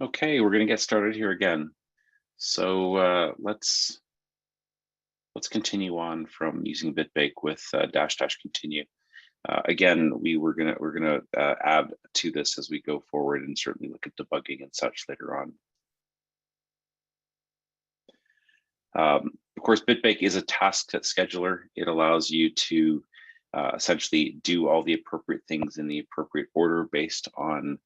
Okay, we're going to get started here again. So let's continue on from using Bitbake with dash continue. Again, we're gonna add to this as we go forward, and certainly look at debugging and such later on. Of course, Bitbake is a task set scheduler. It allows you to essentially do all the appropriate things in the appropriate order based on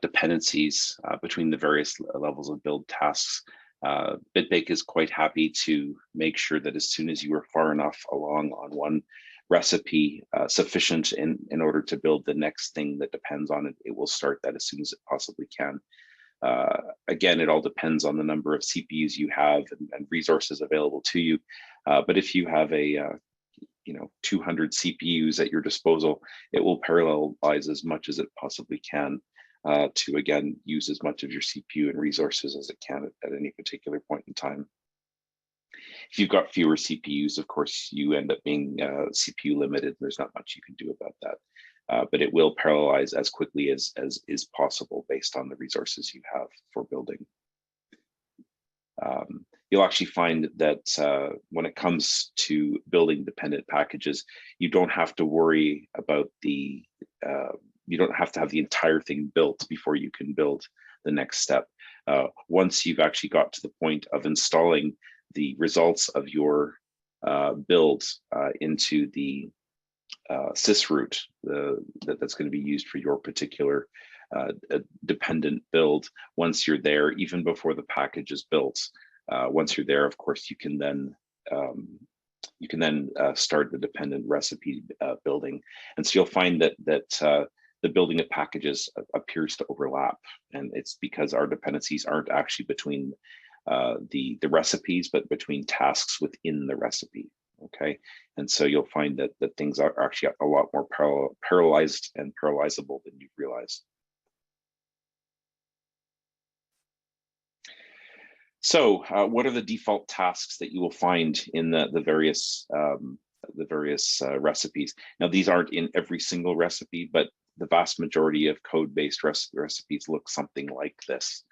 dependencies between the various levels of build tasks. Bitbake is quite happy to make sure that as soon as you are far enough along on one recipe sufficient in order to build the next thing that depends on it, it will start that as soon as it possibly can. Again, it all depends on the number of CPUs you have and resources available to you. But if you have a 200 CPUs at your disposal, it will parallelize as much as it possibly can to, again, use as much of your CPU and resources as it can at any particular point in time. If you've got fewer CPUs, of course, you end up being CPU limited. There's not much you can do about that. But it will parallelize as quickly as is possible based on the resources you have for building. You'll actually find that when it comes to building dependent packages, you don't have to worry about you don't have to have the entire thing built before you can build the next step. Once you've actually got to the point of installing the results of your build into the sysroot that's going to be used for your particular dependent build, once you're there, even before the package is built, once you're there, of course, you can then start the dependent recipe building. And so you'll find that the building of packages appears to overlap, and it's because our dependencies aren't actually between the recipes, but between tasks within the recipe. Okay, and so you'll find that things are actually a lot more parallelized and parallelizable than you realize. So, what are the default tasks that you will find in the various recipes? Now, these aren't in every single recipe, but the vast majority of code-based recipes look something like this.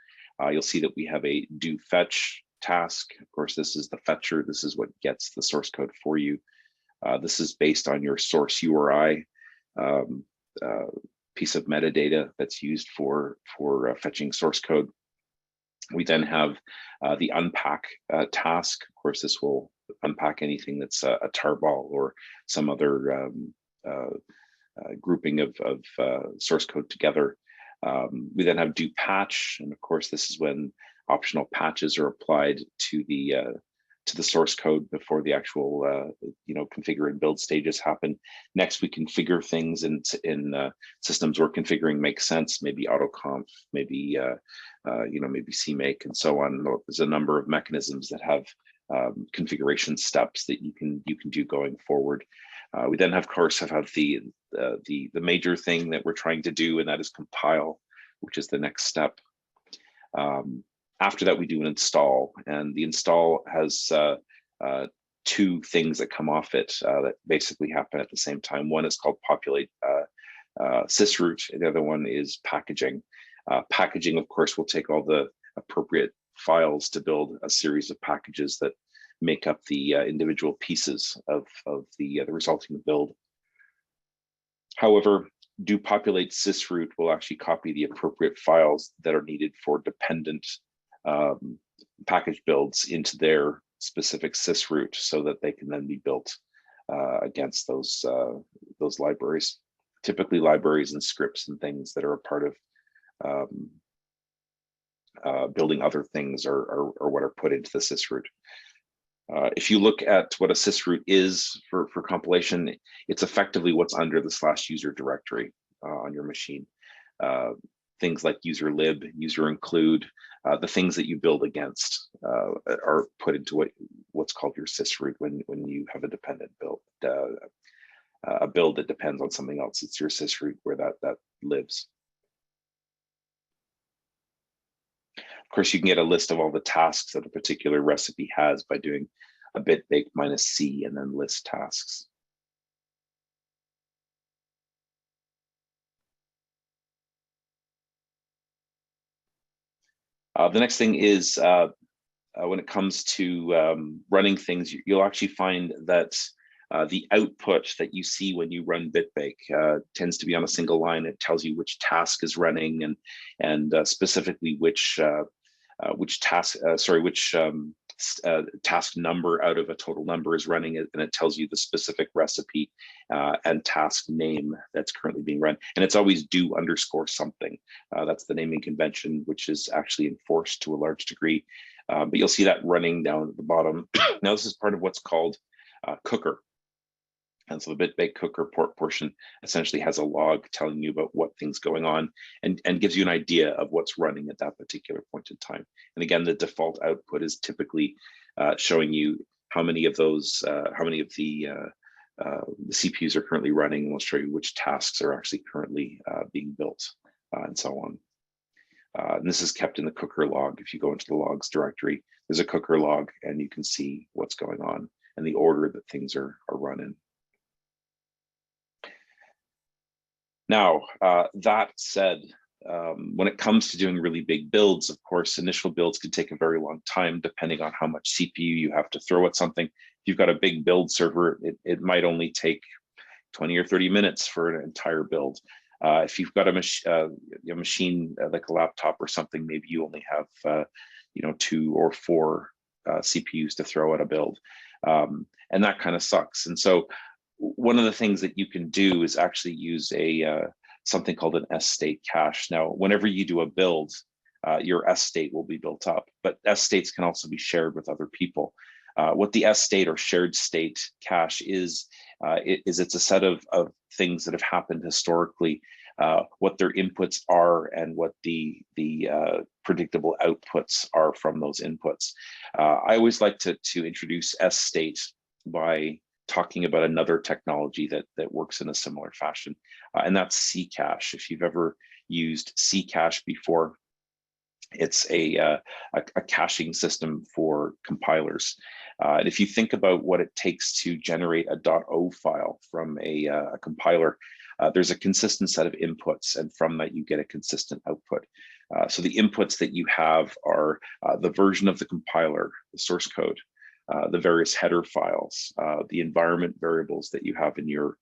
You'll see that we have a do fetch task. Of course, this is the fetcher. This is what gets the source code for you. This is based on your source URI piece of metadata that's used for fetching source code. We then have the unpack task. Of course, this will unpack anything that's a tarball or some other grouping of source code together. We then have do patch, and of course, this is when optional patches are applied to the source code before the actual configure and build stages happen. Next, we configure things in systems where configuring makes sense, maybe autoconf, maybe maybe CMake, and so on. There's a number of mechanisms that have configuration steps that you can do going forward. We then, of course, have the major thing that we're trying to do, and that is compile, which is the next step. After that, we do an install, and the install has two things that come off it that basically happen at the same time. One is called populate sysroot, and the other one is packaging. Packaging, of course, will take all the appropriate files to build a series of packages that make up the individual pieces of the resulting build. However, do populate sysroot will actually copy the appropriate files that are needed for dependent package builds into their specific sysroot, so that they can then be built against those libraries. Typically, libraries and scripts and things that are a part of building other things are what are put into the sysroot. If you look at what a sysroot is for compilation, it's effectively what's under the /user directory on your machine. Things like user lib, user include, the things that you build against are put into what's called your sysroot when you have a dependent build, a build that depends on something else. It's your sysroot where that lives. Of course, you can get a list of all the tasks that a particular recipe has by doing a bitbake -c and then list tasks. The next thing is when it comes to running things, you'll actually find that the output that you see when you run Bitbake tends to be on a single line. It tells you which task is running and specifically which task, task number out of a total number is running it, and it tells you the specific recipe and task name that's currently being run. And it's always do underscore something. That's the naming convention, which is actually enforced to a large degree. But you'll see that running down at the bottom. Now, this is part of what's called cooker. And so the Bitbake cooker portion essentially has a log telling you about what things going on and gives you an idea of what's running at that particular point in time. And again, the default output is typically showing you how many of those, how many of the CPUs are currently running, and we'll show you which tasks are actually currently being built and so on. And this is kept in the cooker log. If you go into the logs directory, there's a cooker log and you can see what's going on and the order that things are run in. Now, that said, when it comes to doing really big builds, of course, initial builds can take a very long time, depending on how much CPU you have to throw at something. If you've got a big build server, it might only take 20 or 30 minutes for an entire build. If you've got a machine like a laptop or something, maybe you only have 2 or 4 CPUs to throw at a build, and that kind of sucks. And so one of the things that you can do is actually use something called an S-state cache. Now, whenever you do a build, your S-state will be built up, but S-states can also be shared with other people. What the S-state or shared state cache is it's a set of things that have happened historically, what their inputs are and what the predictable outputs are from those inputs. I always like to introduce S-state by talking about another technology that works in a similar fashion, and that's Ccache. If you've ever used Ccache before, it's a caching system for compilers. And if you think about what it takes to generate a .o file from a compiler, there's a consistent set of inputs, and from that you get a consistent output. So the inputs that you have are the version of the compiler, the source code, the various header files, the environment variables that you have in your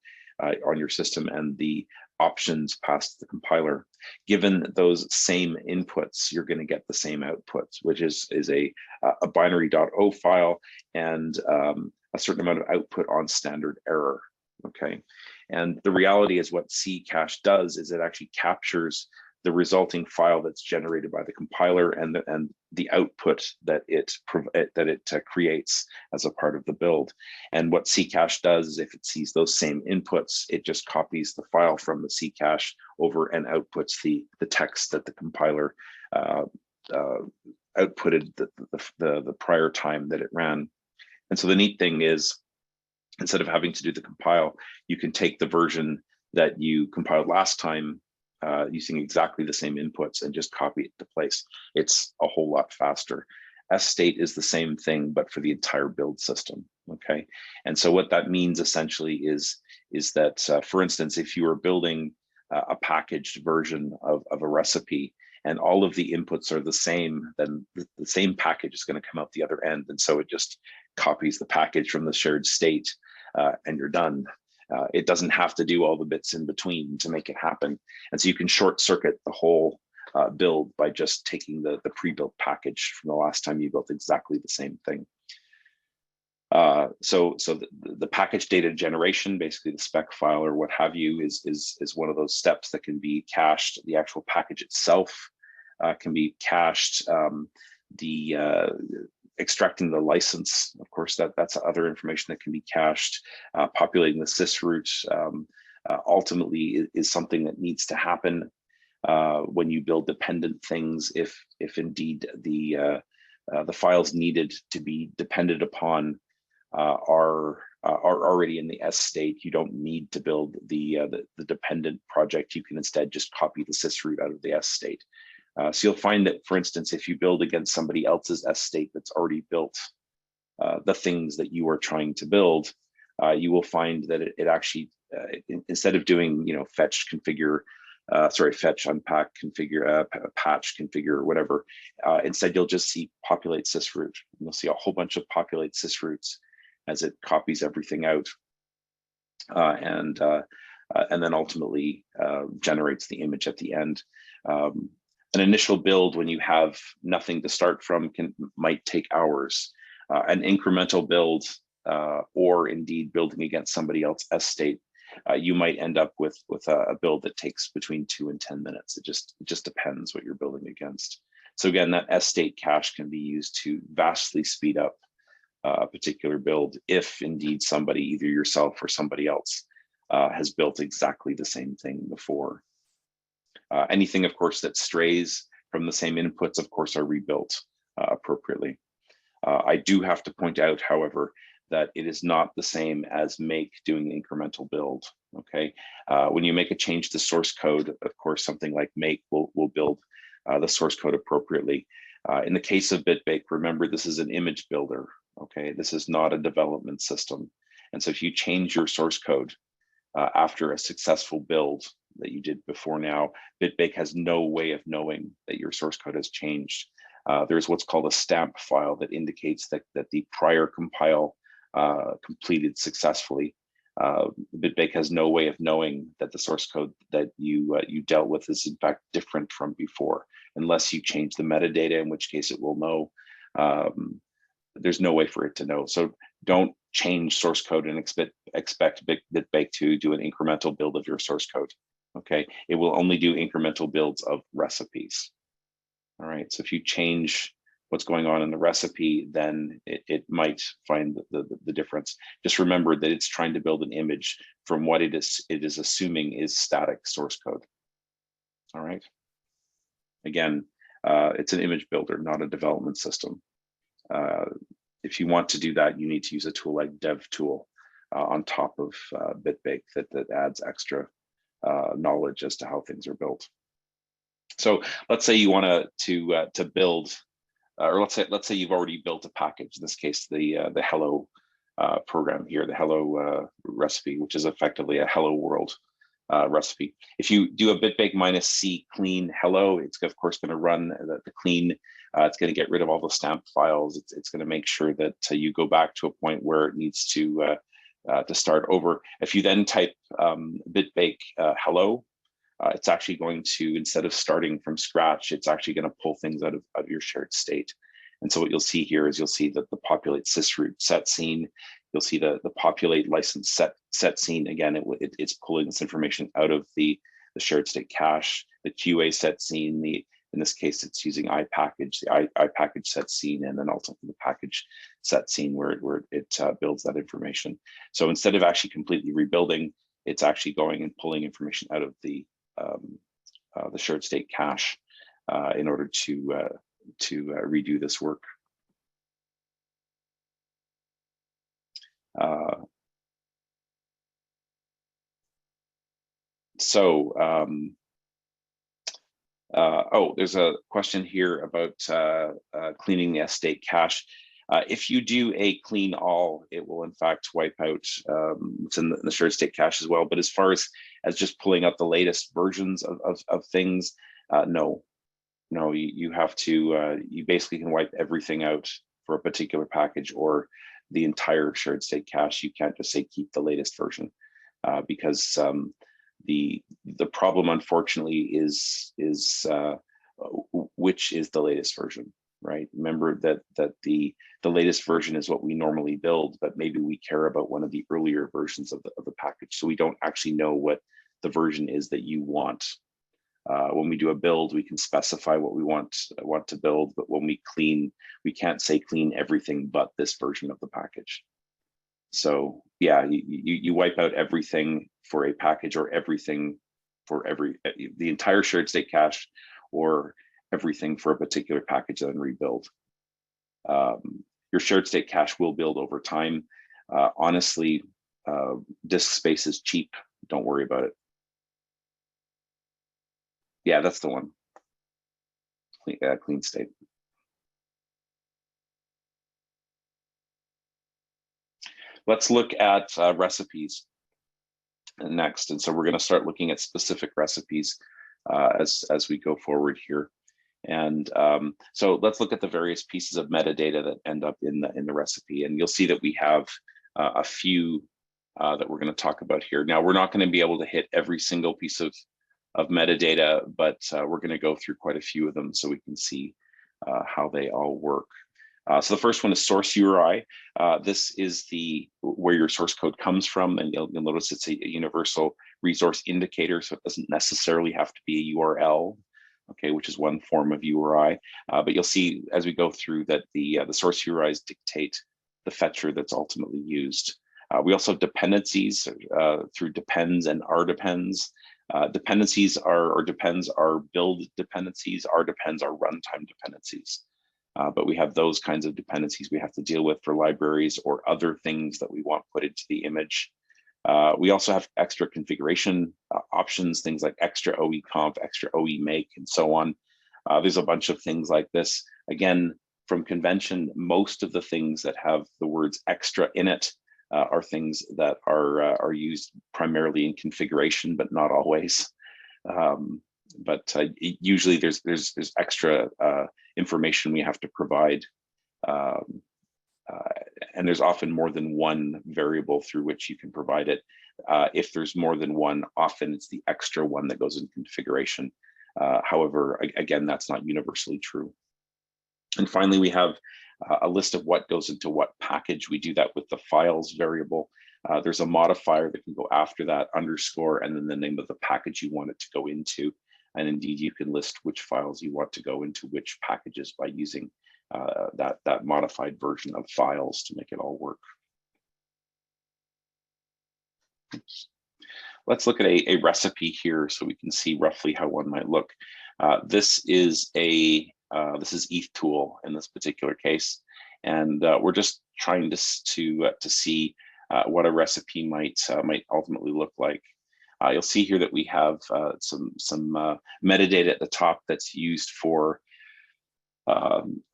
on your system, and the options passed the compiler. Given those same inputs, you're going to get the same outputs, which is a binary .o file and a certain amount of output on standard error. Okay, and the reality is what Ccache does is it actually captures the resulting file that's generated by the compiler and the output that it creates as a part of the build. And what Ccache does is if it sees those same inputs, it just copies the file from the Ccache over and outputs the text that the compiler outputted the prior time that it ran. And so the neat thing is, instead of having to do the compile, you can take the version that you compiled last time using exactly the same inputs and just copy it to place. It's a whole lot faster. S-state is the same thing, but for the entire build system, okay? And so what that means essentially is that, for instance, if you are building a packaged version of a recipe and all of the inputs are the same, then the same package is going to come out the other end. And so it just copies the package from the shared state and you're done. It doesn't have to do all the bits in between to make it happen. And so you can short circuit the whole build by just taking the pre-built package from the last time you built exactly the same thing. So the package data generation, basically the spec file or what have you, is one of those steps that can be cached. The actual package itself can be cached. Extracting the license, of course, that's other information that can be cached. Populating the sysroot ultimately is something that needs to happen when you build dependent things. If indeed the files needed to be depended upon are already in the S state, you don't need to build the dependent project. You can instead just copy the sysroot out of the S state. So you'll find that, for instance, if you build against somebody else's S state that's already built the things that you are trying to build, you will find that it actually, instead of doing fetch, configure, fetch, unpack, configure, patch, configure, whatever. Instead, you'll just see populate sysroot. You'll see a whole bunch of populate sysroots as it copies everything out, and then ultimately generates the image at the end. An initial build, when you have nothing to start from, might take hours. An incremental build, or indeed building against somebody else's state, you might end up with a build that takes between 2 and 10 minutes. It just depends what you're building against. So again, that state cache can be used to vastly speed up a particular build if indeed somebody, either yourself or somebody else, has built exactly the same thing before. Anything, of course, that strays from the same inputs, of course, are rebuilt appropriately. I do have to point out, however, that it is not the same as make doing the incremental build. Okay, when you make a change to source code, of course, something like make will build the source code appropriately. In the case of Bitbake, remember, this is an image builder. Okay, this is not a development system, and so if you change your source code after a successful build that you did before now, Bitbake has no way of knowing that your source code has changed. There's what's called a stamp file that indicates that the prior compile completed successfully. Bitbake has no way of knowing that the source code that you dealt with is in fact different from before, unless you change the metadata, in which case it will know. There's no way for it to know. So don't change source code and expect Bitbake to do an incremental build of your source code. Okay, it will only do incremental builds of recipes. All right, so if you change what's going on in the recipe, then it might find the difference. Just remember that it's trying to build an image from what it is assuming is static source code. All right. Again, it's an image builder, not a development system. If you want to do that, you need to use a tool like DevTool on top of Bitbake that adds extra knowledge as to how things are built. So let's say you want to build, or let's say you've already built a package. In this case, the hello program here, the hello recipe, which is effectively a hello world recipe. If you do a bitbake -c clean hello, it's of course going to run the clean. It's going to get rid of all the stamp files. It's going to make sure that you go back to a point where it needs to start over. If you then type bitbake hello, it's actually going to, instead of starting from scratch, it's actually going to pull things out of your shared state. And so what you'll see here is you'll see that the populate sysroot set scene. You'll see the populate license set scene. Again, it's pulling this information out of the shared state cache. The QA set scene, in this case, it's using iPackage, the iPackage set scene, and then ultimately the package set scene where it builds that information. So instead of actually completely rebuilding, it's actually going and pulling information out of the shared state cache in order to redo this work. There's a question here about cleaning the state cache. If you do a clean all, it will in fact wipe out what's in the shared state cache as well. But as far as just pulling up the latest versions of things, no, you have to, you basically can wipe everything out for a particular package or the entire shared state cache. You can't just say keep the latest version because the problem, unfortunately, is which is the latest version, right? Remember that the latest version is what we normally build, but maybe we care about one of the earlier versions of the package, so we don't actually know what the version is that you want. When we do a build, we can specify what we want to build, but when we clean, we can't say clean everything but this version of the package. So yeah, you wipe out everything for a package, or everything for the entire shared state cache, or everything for a particular package, and then rebuild. Your shared state cache will build over time. Honestly, disk space is cheap. Don't worry about it. Yeah, that's the one. Clean state. Let's look at recipes next. And so we're going to start looking at specific recipes as we go forward here. And so let's look at the various pieces of metadata that end up in the recipe, and you'll see that we have a few that we're going to talk about here. Now, we're not going to be able to hit every single piece of metadata, but we're going to go through quite a few of them so we can see how they all work. So the first one is source URI. This is where your source code comes from, and you'll notice it's a universal resource indicator, so it doesn't necessarily have to be a URL, okay, which is one form of URI. But you'll see as we go through that the source URIs dictate the fetcher that's ultimately used. We also have dependencies through depends and rdepends. Dependencies or depends are build dependencies, rdepends are runtime dependencies. But we have those kinds of dependencies we have to deal with for libraries or other things that we want put into the image. We also have extra configuration options, things like extra OE-conf, extra OE-make, and so on. There's a bunch of things like this. Again, from convention, most of the things that have the words extra in it are things that are used primarily in configuration, but not always. But usually there's extra information we have to provide, and there's often more than one variable through which you can provide it. If there's more than one, often it's the extra one that goes in configuration. However, again, that's not universally true. And finally, we have a list of what goes into what package. We do that with the files variable. There's a modifier that can go after that, underscore, and then the name of the package you want it to go into. And indeed, you can list which files you want to go into which packages by using that modified version of files to make it all work. Oops. Let's look at a recipe here so we can see roughly how one might look. This is ETH tool in this particular case, and we're just trying to see what a recipe might ultimately look like. You'll see here that we have some metadata at the top that's used for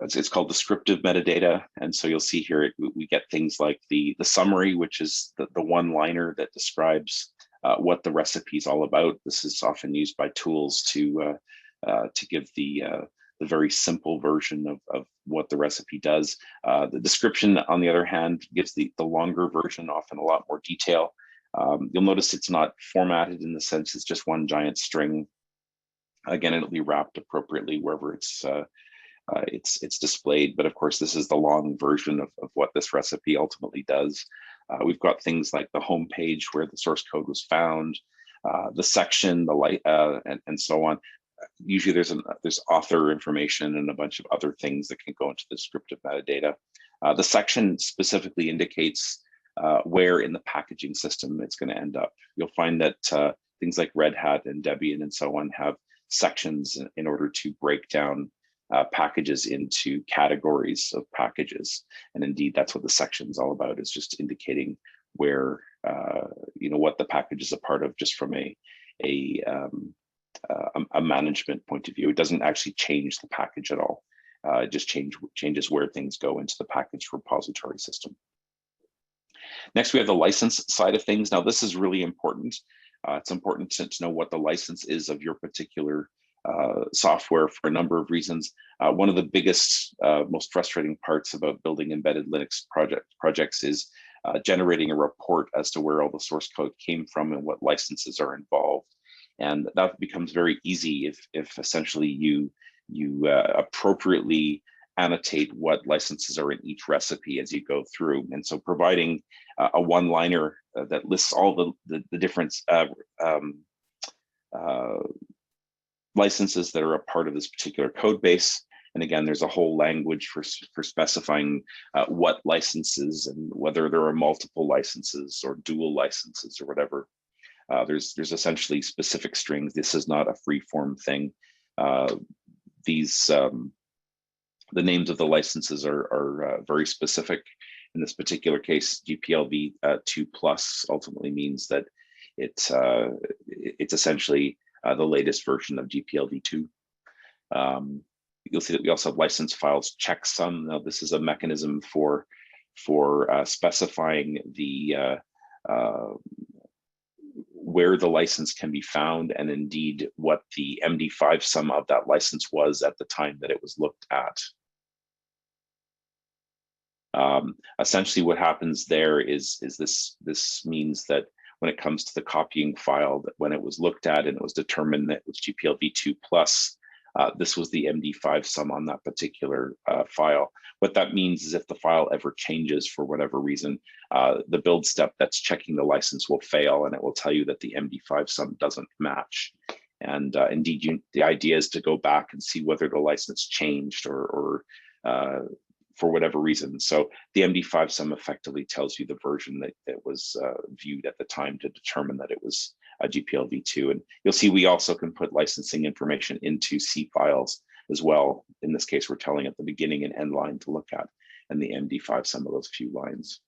it's called descriptive metadata, and so you'll see here we get things like the summary, which is the one-liner that describes what the recipe is all about. This is often used by tools to give the very simple version of what the recipe does. The description, on the other hand, gives the longer version, often a lot more detail. You'll notice it's not formatted in the sense it's just one giant string. Again, it'll be wrapped appropriately wherever it's displayed. But of course, this is the long version of what this recipe ultimately does. We've got things like the home page where the source code was found, the section, and so on. Usually there's author information and a bunch of other things that can go into the descriptive metadata. The section specifically indicates where in the packaging system it's going to end up. You'll find that things like Red Hat and Debian and so on have sections in order to break down packages into categories of packages. And indeed, that's what the section is all about, is just indicating where, what the package is a part of, just from a management point of view. It doesn't actually change the package at all. It just changes where things go into the package repository system. Next, we have the license side of things. Now, this is really important. It's important to know what the license is of your particular software for a number of reasons. One of the biggest, most frustrating parts about building embedded Linux projects is generating a report as to where all the source code came from and what licenses are involved. And that becomes very easy if essentially you appropriately annotate what licenses are in each recipe as you go through. And so providing a one-liner that lists all the different licenses that are a part of this particular code base. And again, there's a whole language for specifying what licenses and whether there are multiple licenses or dual licenses or whatever. There's essentially specific strings. This is not a free-form thing. The names of the licenses are very specific. In this particular case, GPLv 2+ ultimately means that it's essentially the latest version of GPLv 2. You'll see that we also have license files checksum. Now, this is a mechanism for where the license can be found, and indeed what the MD5 sum of that license was at the time that it was looked at. Essentially what happens there is this means that when it comes to the copying file, that when it was looked at and it was determined that it was GPLv2 plus, this was the MD5 sum on that particular file. What that means is if the file ever changes for whatever reason, the build step that's checking the license will fail, and it will tell you that the MD5 sum doesn't match. And indeed, the idea is to go back and see whether the license changed or for whatever reason. So the MD5 sum effectively tells you the version that was viewed at the time to determine that it was a GPLv2. And you'll see we also can put licensing information into C files as well. In this case, we're telling at the beginning and end line to look at, and the MD5 sum of those few lines.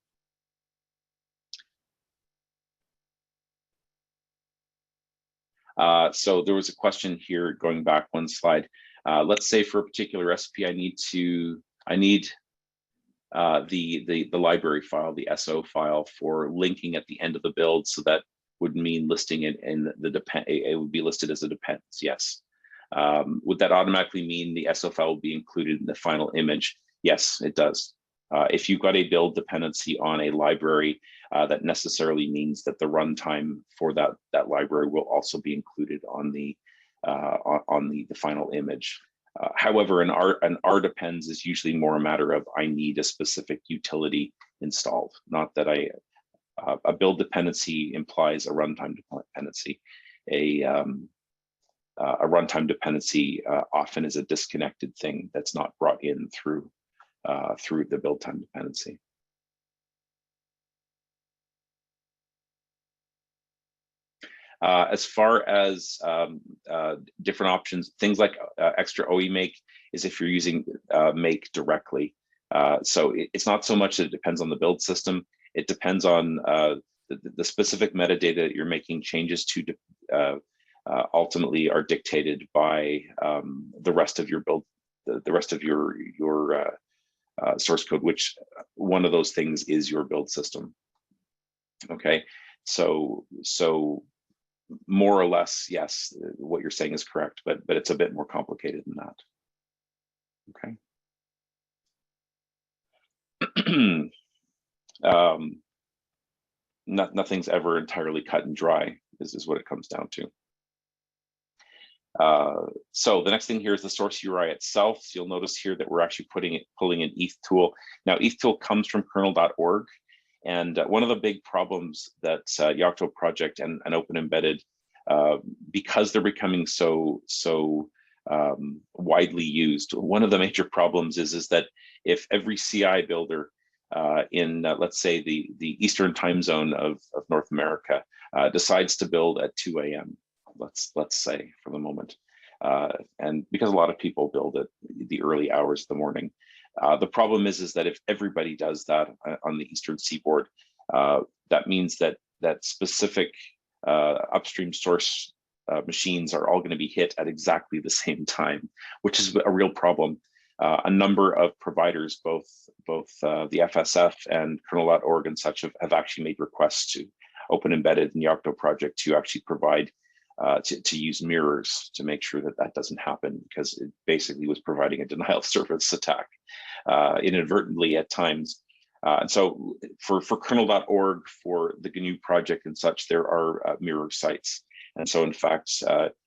So there was a question here going back one slide. Let's say for a particular recipe, I need the library file, the SO file for linking at the end of the build. So that would mean listing it in the it would be listed as a dependence. Yes. Would that automatically mean the SO file will be included in the final image? Yes, it does. If you've got a build dependency on a library, that necessarily means that the runtime for that library will also be included on the final image. However, an R depends is usually more a matter of I need a specific utility installed, not that a build dependency implies a runtime dependency. A runtime dependency often is a disconnected thing that's not brought in through the build time dependency. As far as different options, things like extra OE make is if you're using make directly. So it's not so much that it depends on the build system. It depends on the specific metadata that you're making changes to ultimately are dictated by the rest of your build, the rest of your source code, which one of those things is your build system. Okay, so more or less, yes, what you're saying is correct, but it's a bit more complicated than that. Okay. Nothing's ever entirely cut and dry, is what it comes down to. So the next thing here is the source URI itself. So you'll notice here that we're actually pulling an ETH tool. Now, ETH tool comes from kernel.org. And one of the big problems that Yocto Project and Open Embedded, because they're becoming so widely used, one of the major problems is that if every CI builder in, let's say, the Eastern time zone of North America decides to build at 2 a.m., let's say for the moment, and because a lot of people build at the early hours of the morning, the problem is that if everybody does that on the Eastern Seaboard, that means that specific upstream source machines are all going to be hit at exactly the same time, which is a real problem. A number of providers, both the FSF and kernel.org and such, have actually made requests to Open Embedded and Yocto Project to actually provide to use mirrors to make sure that doesn't happen, because it basically was providing a denial of service attack inadvertently at times. And so for kernel.org, for the GNU project and such, there are mirror sites. And so in fact,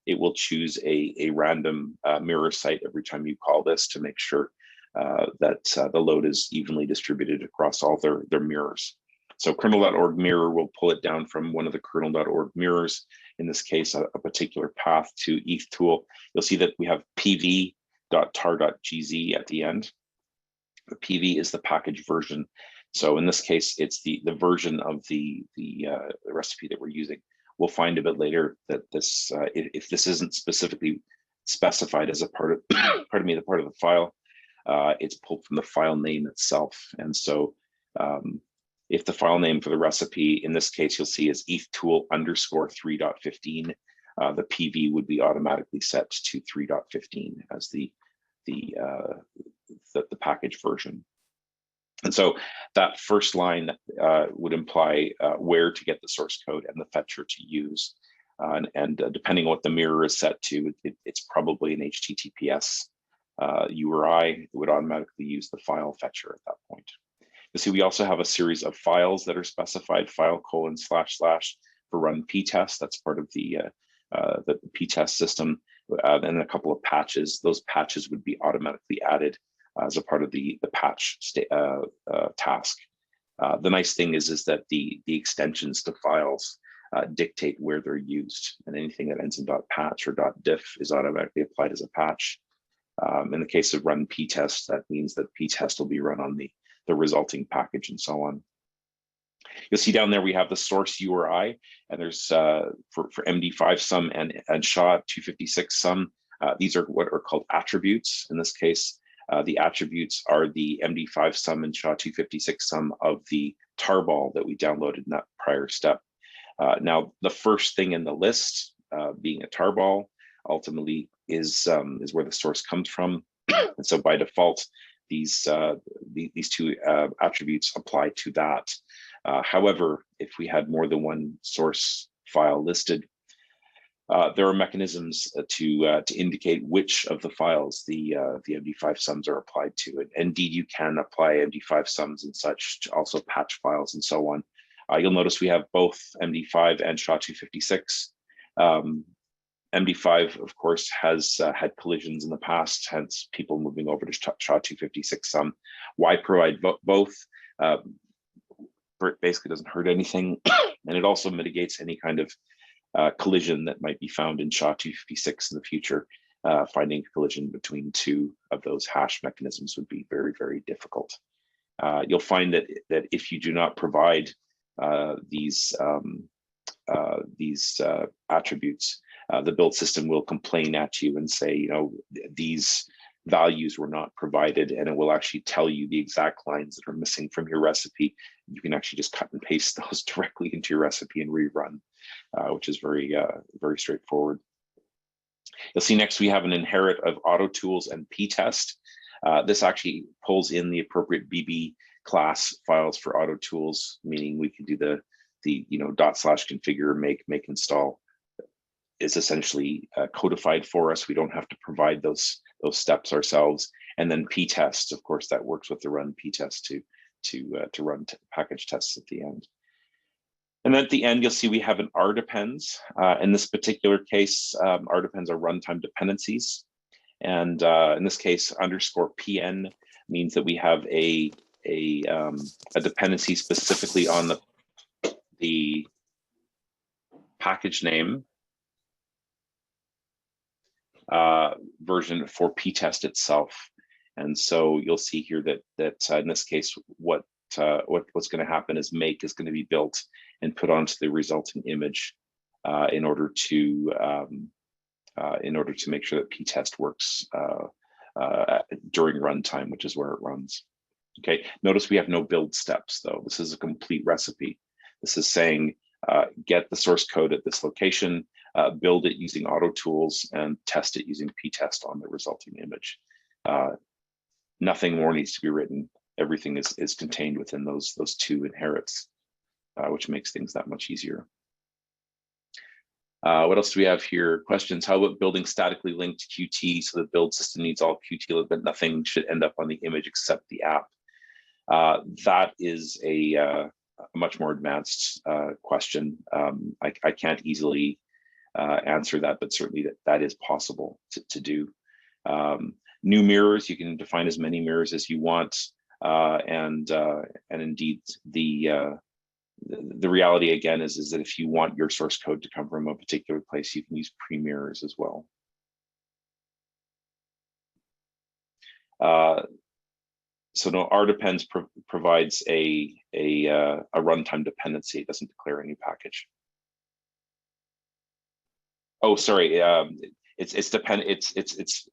it will choose a random mirror site every time you call this to make sure that the load is evenly distributed across all their mirrors. So kernel.org mirror will pull it down from one of the kernel.org mirrors, in this case, a particular path to ETH tool. You'll see that we have pv.tar.gz at the end. The PV is the package version. So in this case, it's the version of the recipe that we're using. We'll find a bit later that this, if this isn't specifically specified as a part of, pardon me, the part of the file, it's pulled from the file name itself. And so if the file name for the recipe, in this case, you'll see is ethtool_3.15, the PV would be automatically set to 3.15 as the package version. And so that first line would imply where to get the source code and the fetcher to use. Depending on what the mirror is set to, it's probably an HTTPS URI. It would automatically use the file fetcher at that point. You see, we also have a series of files that are specified, file : / for run ptest. That's part of the ptest system, and a couple of patches. Those patches would be automatically added as a part of the patch task. The nice thing is that the extensions to files dictate where they're used, and anything that ends in .patch or .diff is automatically applied as a patch. In the case of run ptest, that means that ptest will be run on the resulting package and so on. You'll see down there we have the source URI, and there's for MD5 sum and SHA-256 sum. These are what are called attributes. In this case, the attributes are the MD5 sum and SHA-256 sum of the tarball that we downloaded in that prior step. Now, the first thing in the list, being a tarball, ultimately is where the source comes from, and so by default, these two attributes apply to that. However, if we had more than one source file listed, there are mechanisms to indicate which of the files the MD5 sums are applied to. And indeed, you can apply MD5 sums and such to also patch files and so on. You'll notice we have both MD5 and SHA-256. MD5, of course, has had collisions in the past, hence people moving over to SHA-256 sum. Why provide both? It basically doesn't hurt anything, and it also mitigates any kind of collision that might be found in SHA-256 in the future. Finding collision between two of those hash mechanisms would be very, very difficult. You'll find that if you do not provide these attributes, the build system will complain at you and say, you know, these values were not provided, and it will actually tell you the exact lines that are missing from your recipe. You can actually just cut and paste those directly into your recipe and rerun, which is very straightforward. You'll see next we have an inherit of auto tools and ptest. This actually pulls in the appropriate BB class files for auto tools, meaning we can do the /configure make install is essentially codified for us. We don't have to provide those steps ourselves. And then ptest, of course, that works with the run ptest to run package tests at the end. And then at the end, you'll see we have an rdepends. In this particular case, rdepends are runtime dependencies. And in this case, _pn means that we have a dependency specifically on the package name version for ptest itself. And so you'll see here that in this case, what's going to happen is make is going to be built and put onto the resulting image in order to make sure that ptest works during runtime, which is where it runs. Okay, notice we have no build steps though. This is a complete recipe. This is saying get the source code at this location, build it using auto tools, and test it using ptest on the resulting image. Nothing more needs to be written. Everything is contained within those two inherits, which makes things that much easier. What else do we have here? Questions. How about building statically linked Qt so the build system needs all Qt, but nothing should end up on the image except the app? That is a much more advanced question. I can't easily answer that, but certainly that is possible to do. New mirrors, you can define as many mirrors as you want, and indeed the reality again is that if you want your source code to come from a particular place, you can use pre-mirrors as well. So no, rdepends provides a runtime dependency. It doesn't declare any package. Oh, sorry. It's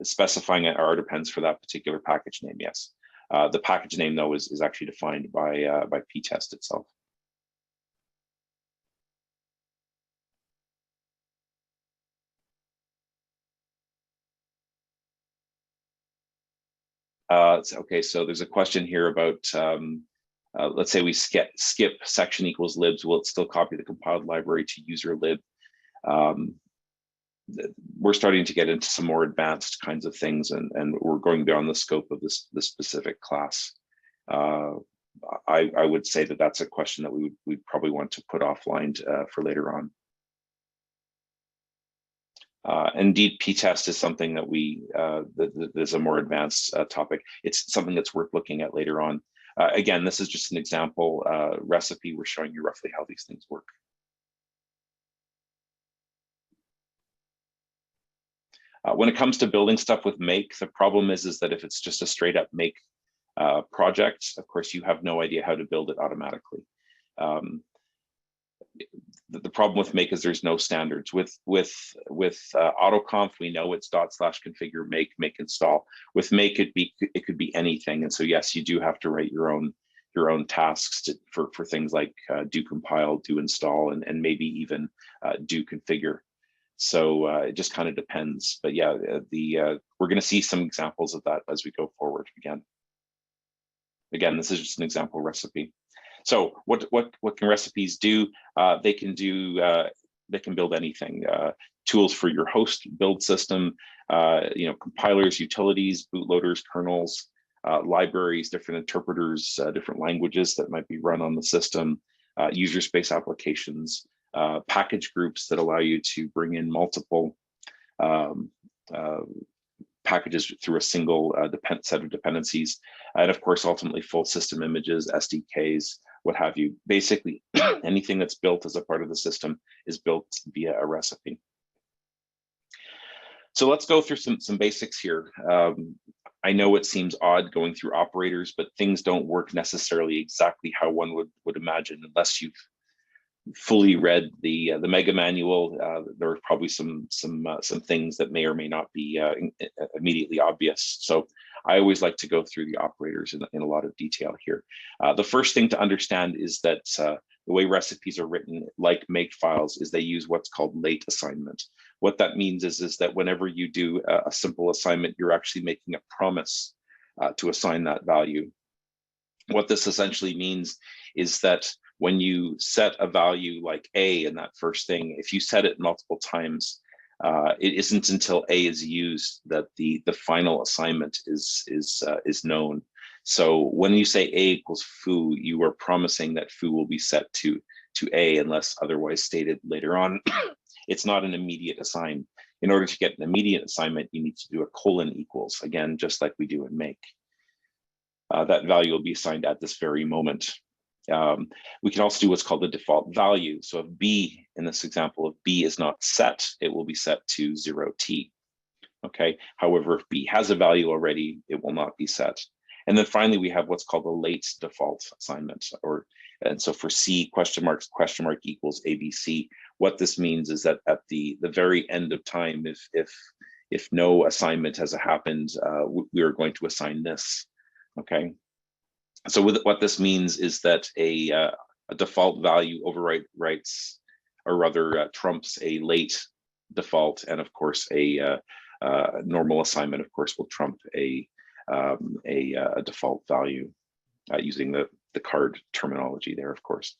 specifying rdepends for that particular package name. Yes, the package name though is actually defined by ptest itself. Okay, so there's a question here about, let's say we skip section equals libs, will it still copy the compiled library to user lib? We're starting to get into some more advanced kinds of things, and we're going beyond the scope of this specific class. I would say that that's a question that we'd probably want to put offline for later on. Indeed, p-test is something that that is a more advanced topic. It's something that's worth looking at later on. Again, this is just an example recipe. We're showing you roughly how these things work. When it comes to building stuff with make, the problem is that if it's just a straight up make project, of course, you have no idea how to build it automatically. The problem with make is there's no standards. With autoconf, we know it's /configure make install. With make, it could be anything, and so yes, you do have to write your own tasks for things like do compile, do install, and maybe even do configure. So it just kind of depends. But yeah, we're going to see some examples of that as we go forward. Again, this is just an example recipe. So what can recipes do? They can build anything. Tools for your host build system, compilers, utilities, bootloaders, kernels, libraries, different interpreters, different languages that might be run on the system, user space applications, package groups that allow you to bring in multiple packages through a single set of dependencies, and of course, ultimately full system images, SDKs, what have you. Basically, anything that's built as a part of the system is built via a recipe. So let's go through some basics here. I know it seems odd going through operators, but things don't work necessarily exactly how one would imagine unless you've fully read the mega manual. There are probably some things that may or may not be immediately obvious. So I always like to go through the operators in a lot of detail here. The first thing to understand is that the way recipes are written, like make files, is they use what's called late assignment. What that means is that whenever you do a simple assignment, you're actually making a promise to assign that value. What this essentially means is that when you set a value like A in that first thing, if you set it multiple times, it isn't until A is used that the final assignment is known. So when you say A equals foo, you are promising that foo will be set to A unless otherwise stated later on. It's not an immediate assign. In order to get an immediate assignment, you need to do a colon equals, again, just like we do in make. That value will be assigned at this very moment. We can also do what's called the default value. So if B, in this example, if B is not set, it will be set to 0t. Okay. However, if B has a value already, it will not be set. And then finally, we have what's called a late default assignment. And so for C, question mark equals ABC. What this means is that at the very end of time, if no assignment has happened, we are going to assign this. Okay. So what this means is that a default value overwrites, or rather trumps a late default, and of course a normal assignment, of course, will trump a default value using the card terminology there, of course.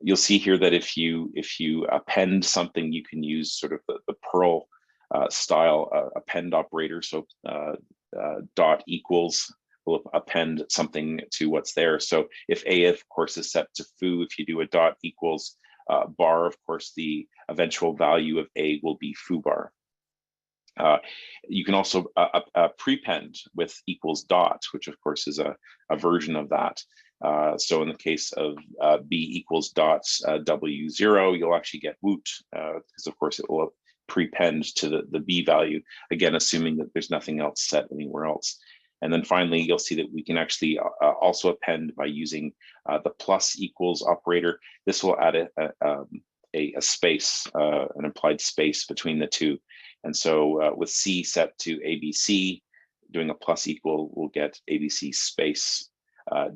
You'll see here that if you append something, you can use sort of the Perl style append operator. So dot equals will append something to what's there. So if A, of course, is set to foo, if you do a dot equals bar, of course, the eventual value of A will be foo bar. You can also prepend with equals dot, which of course is a version of that. So in the case of B equals dot W0, you'll actually get woot, because of course it will prepend to the B value, again, assuming that there's nothing else set anywhere else. And then finally, you'll see that we can actually also append by using the plus equals operator. This will add a space, an implied space between the two. And so with C set to ABC, doing a plus equal, we'll get ABC space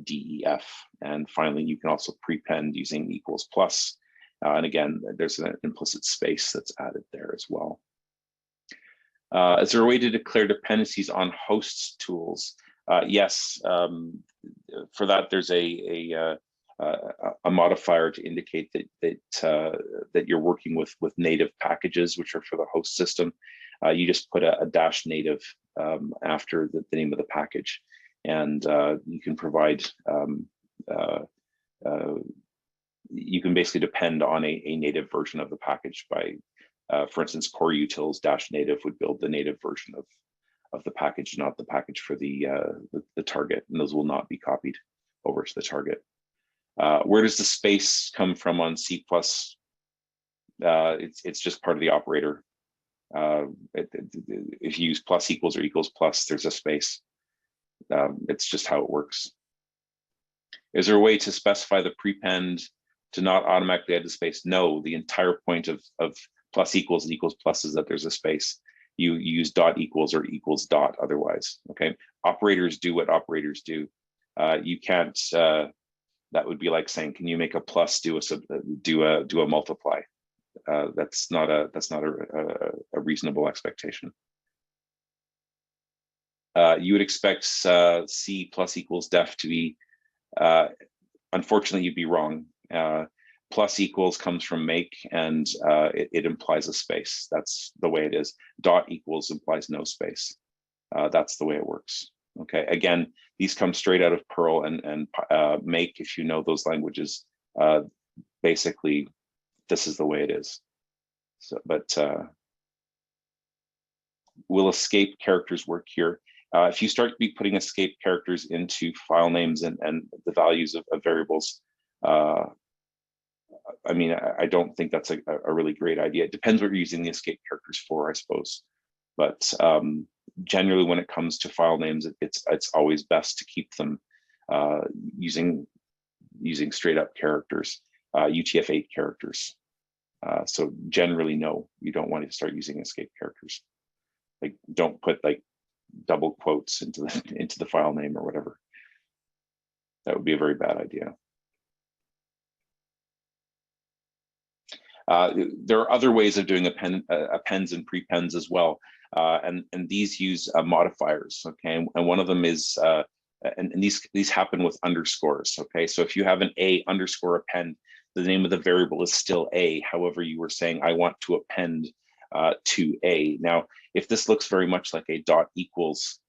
DEF. And finally, you can also prepend using equals plus. And again, there's an implicit space that's added there as well. Is there a way to declare dependencies on host tools? Yes. For that, there's a modifier to indicate that you're working with native packages, which are for the host system. You just put a dash native after the name of the package, and you can provide. You can basically depend on a native version of the package by, for instance, core utils dash native would build the native version of the package, not the package for the target, and those will not be copied over to the target. Where does the space come from on C++? It's just part of the operator. If you use plus equals or equals plus, there's a space. It's just how it works. Is there a way to specify the prepend to not automatically add the space? No, the entire point of plus equals and equals plus is that there's a space. You use dot equals or equals dot otherwise. Okay, operators do what operators do. You can't. That would be like saying, can you make a plus do a multiply? That's not a reasonable expectation. You would expect C plus equals def to be. Unfortunately, you'd be wrong. Plus equals comes from make, and it implies a space. That's the way it is. Dot equals implies no space. That's the way it works. Okay. Again, these come straight out of Perl and make. If you know those languages, basically, this is the way it is. So, but will escape characters work here? If you start to be putting escape characters into file names and the values of variables, I mean, I don't think that's a really great idea. It depends what you're using the escape characters for, I suppose. But generally, when it comes to file names, it's always best to keep them using straight up characters, UTF-8 characters. So generally, no, you don't want to start using escape characters. Like, don't put like double quotes into the file name or whatever. That would be a very bad idea. There are other ways of doing appends and prepends as well, and these use modifiers. Okay, and one of them is and these happen with underscores. Okay, so if you have an a underscore append, the name of the variable is still a. However, you were saying I want to append to a. Now, if this looks very much like a dot equals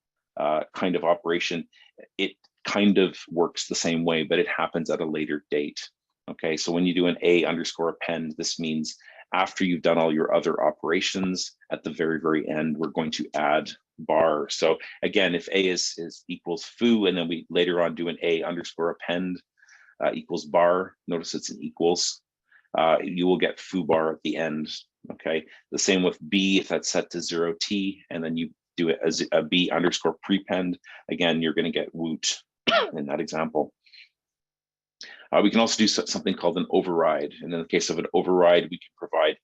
kind of operation, it kind of works the same way, but it happens at a later date. Okay, so when you do an a underscore append, this means after you've done all your other operations, at the very, very end, we're going to add bar. So again, if a is equals foo, and then we later on do an a underscore append equals bar, notice it's an equals, you will get foo bar at the end. Okay, the same with b, if that's set to 0t, and then you do it as a b underscore prepend, again, you're going to get woot in that example. We can also do something called an override. And in the case of an override, we can provide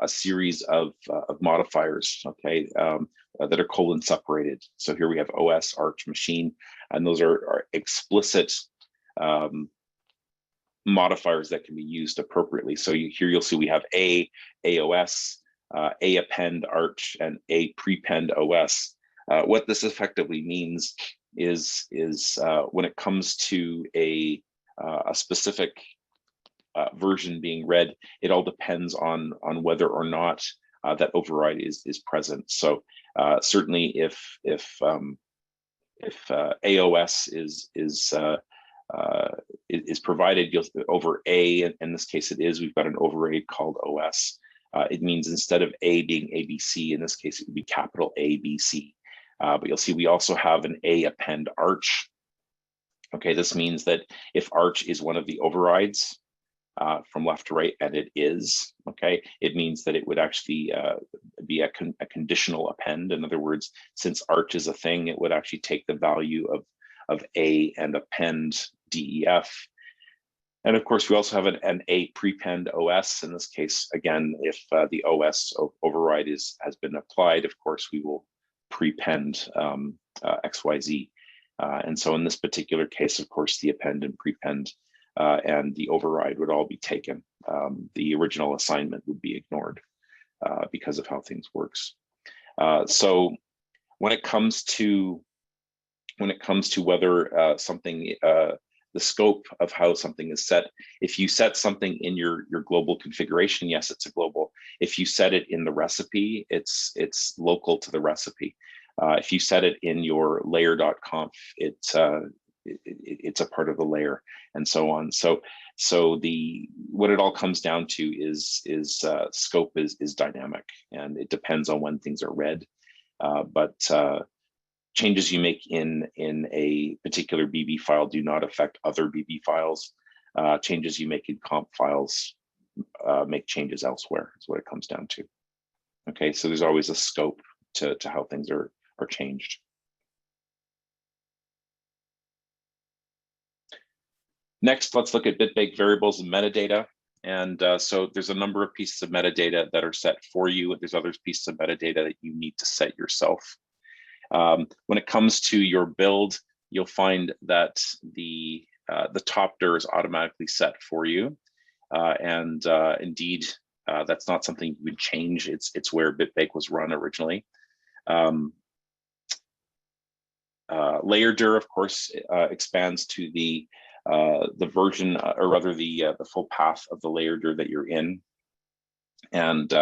a series of modifiers, okay, that are colon separated. So here we have OS, Arch, Machine, and those are explicit modifiers that can be used appropriately. So here you'll see we have a AOS, a append Arch, and a prepend OS. What this effectively means is when it comes to a specific version being read, it all depends on whether or not that override is present. So certainly, if AOS is provided over A, in this case it is, we've got an override called OS. It means instead of A being ABC, in this case it would be capital ABC. But you'll see we also have an A append Arch. Okay, this means that if Arch is one of the overrides from left to right, and it is, okay, it means that it would actually be a conditional append. In other words, since Arch is a thing, it would actually take the value of A and append DEF. And of course, we also have an A prepend OS. In this case, again, if the OS override has been applied, of course, we will prepend XYZ. And so in this particular case, of course, the append and prepend and the override would all be taken. The original assignment would be ignored because of how things works. So when it comes to whether something, the scope of how something is set, if you set something in your global configuration, yes, it's a global. If you set it in the recipe, it's local to the recipe. If you set it in your layer.conf, it's a part of the layer, and so on. So what it all comes down to is scope is dynamic, and it depends on when things are read. But changes you make in a particular BB file do not affect other BB files. Changes you make in comp files make changes elsewhere, is what it comes down to. Okay, so there's always a scope to how things are changed. Next, let's look at Bitbake variables and metadata. And so there's a number of pieces of metadata that are set for you. There's other pieces of metadata that you need to set yourself. When it comes to your build, you'll find that the top dir is automatically set for you. Indeed, that's not something you would change. It's where Bitbake was run originally. Layer dir, of course, expands to the version, or rather the full path of the layer dir that you're in. And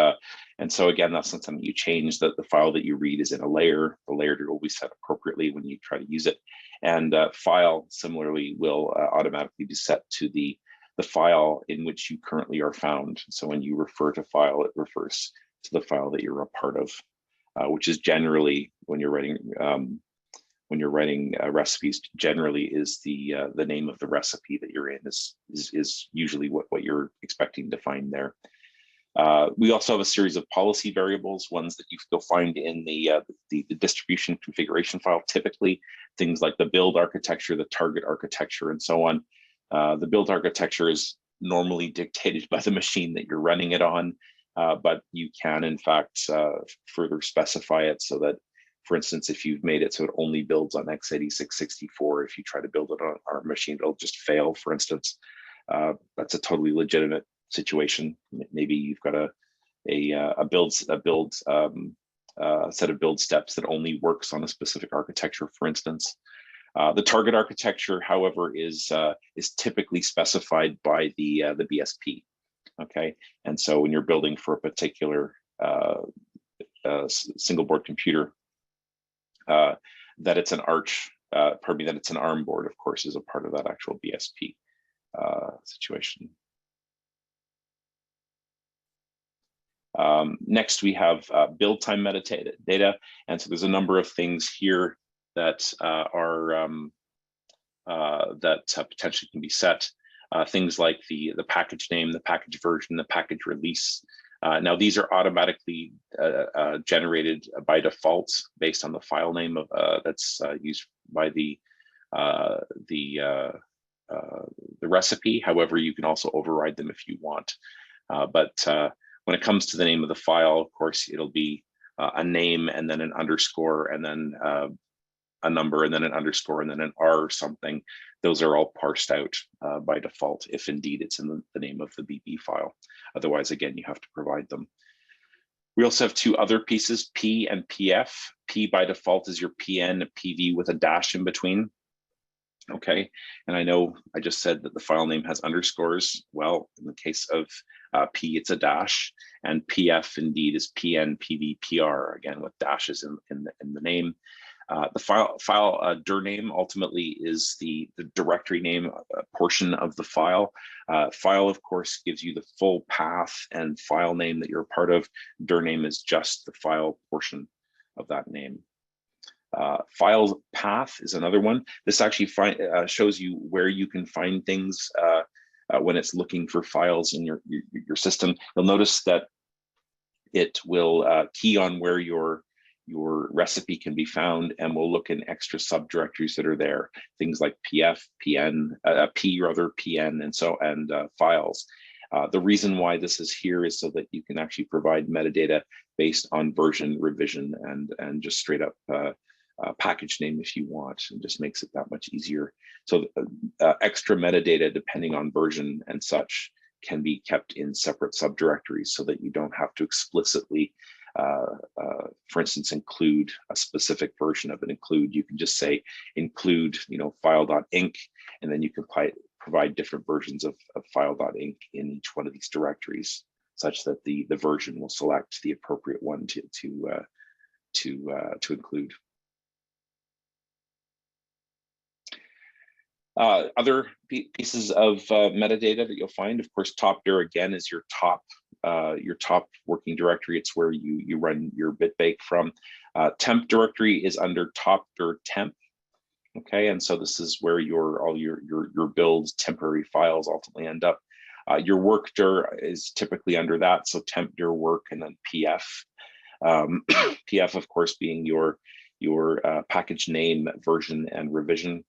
so again, that's not something you change. That the file that you read is in a layer. The layer dir will be set appropriately when you try to use it. And file similarly will automatically be set to the file in which you currently are found. So when you refer to file, it refers to the file that you're a part of, which is generally when you're writing recipes, generally is the name of the recipe that you're in is usually what you're expecting to find there. We also have a series of policy variables, ones that you'll find in the distribution configuration file, typically things like the build architecture, the target architecture, and so on. The build architecture is normally dictated by the machine that you're running it on, but you can, in fact, further specify it so that, for instance, if you've made it so it only builds on x86-64, if you try to build it on our machine, it'll just fail, for instance. That's a totally legitimate situation. Maybe you've got a set of build steps that only works on a specific architecture, for instance. The target architecture, however, is typically specified by the BSP. Okay, and so when you're building for a particular single board computer, that it's an Arch, that it's an ARM board, of course, is a part of that actual BSP situation. Next, we have build time metadata, and so there's a number of things here that potentially can be set. Things like the package name, the package version, the package release. Now, these are automatically generated by default based on the file name of that's used by the recipe. However, you can also override them if you want. But when it comes to the name of the file, of course, it'll be a name and then an underscore and then a number and then an underscore and then an R or something. Those are all parsed out by default, if indeed it's in the name of the BB file. Otherwise, again, you have to provide them. We also have two other pieces, P and PF. P by default is your PN, PV with a dash in between. Okay, and I know I just said that the file name has underscores. Well, in the case of P, it's a dash, and PF indeed is PN, PV, PR, again with dashes in the name. The file dir name ultimately is the directory name portion of the file. File, of course, gives you the full path and file name that you're a part of. Dir name is just the file portion of that name. File path is another one. This actually shows you where you can find things when it's looking for files in your system. You'll notice that it will key on where your recipe can be found, and we'll look in extra subdirectories that are there. Things like PF, PN, PN, and files. The reason why this is here is so that you can actually provide metadata based on version, revision, and just straight up package name if you want, and just makes it that much easier. So extra metadata depending on version and such can be kept in separate subdirectories so that you don't have to explicitly for instance, include a specific version of an include. You can just say include, file.inc, and then you can provide different versions of file.inc in each one of these directories, such that the version will select the appropriate one to include. Other pieces of metadata that you'll find, of course, topdir again is your top working directory. It's where you run your Bitbake from. Temp directory is under topdir temp. Okay, and so this is where all your build temporary files ultimately end up. Your work dir is typically under that, so temp dir work and then PF. PF, of course, being your package name, version, and revision.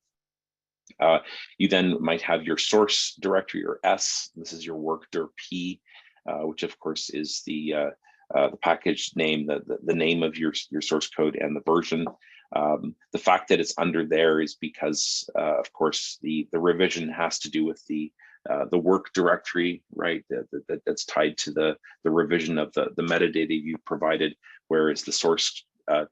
You then might have your source directory, or S. This is your work dir P, which of course is the package name, the name of your source code and the version. The fact that it's under there is because, of course, the revision has to do with the work directory, right? That's tied to the revision of the metadata you provided, whereas the source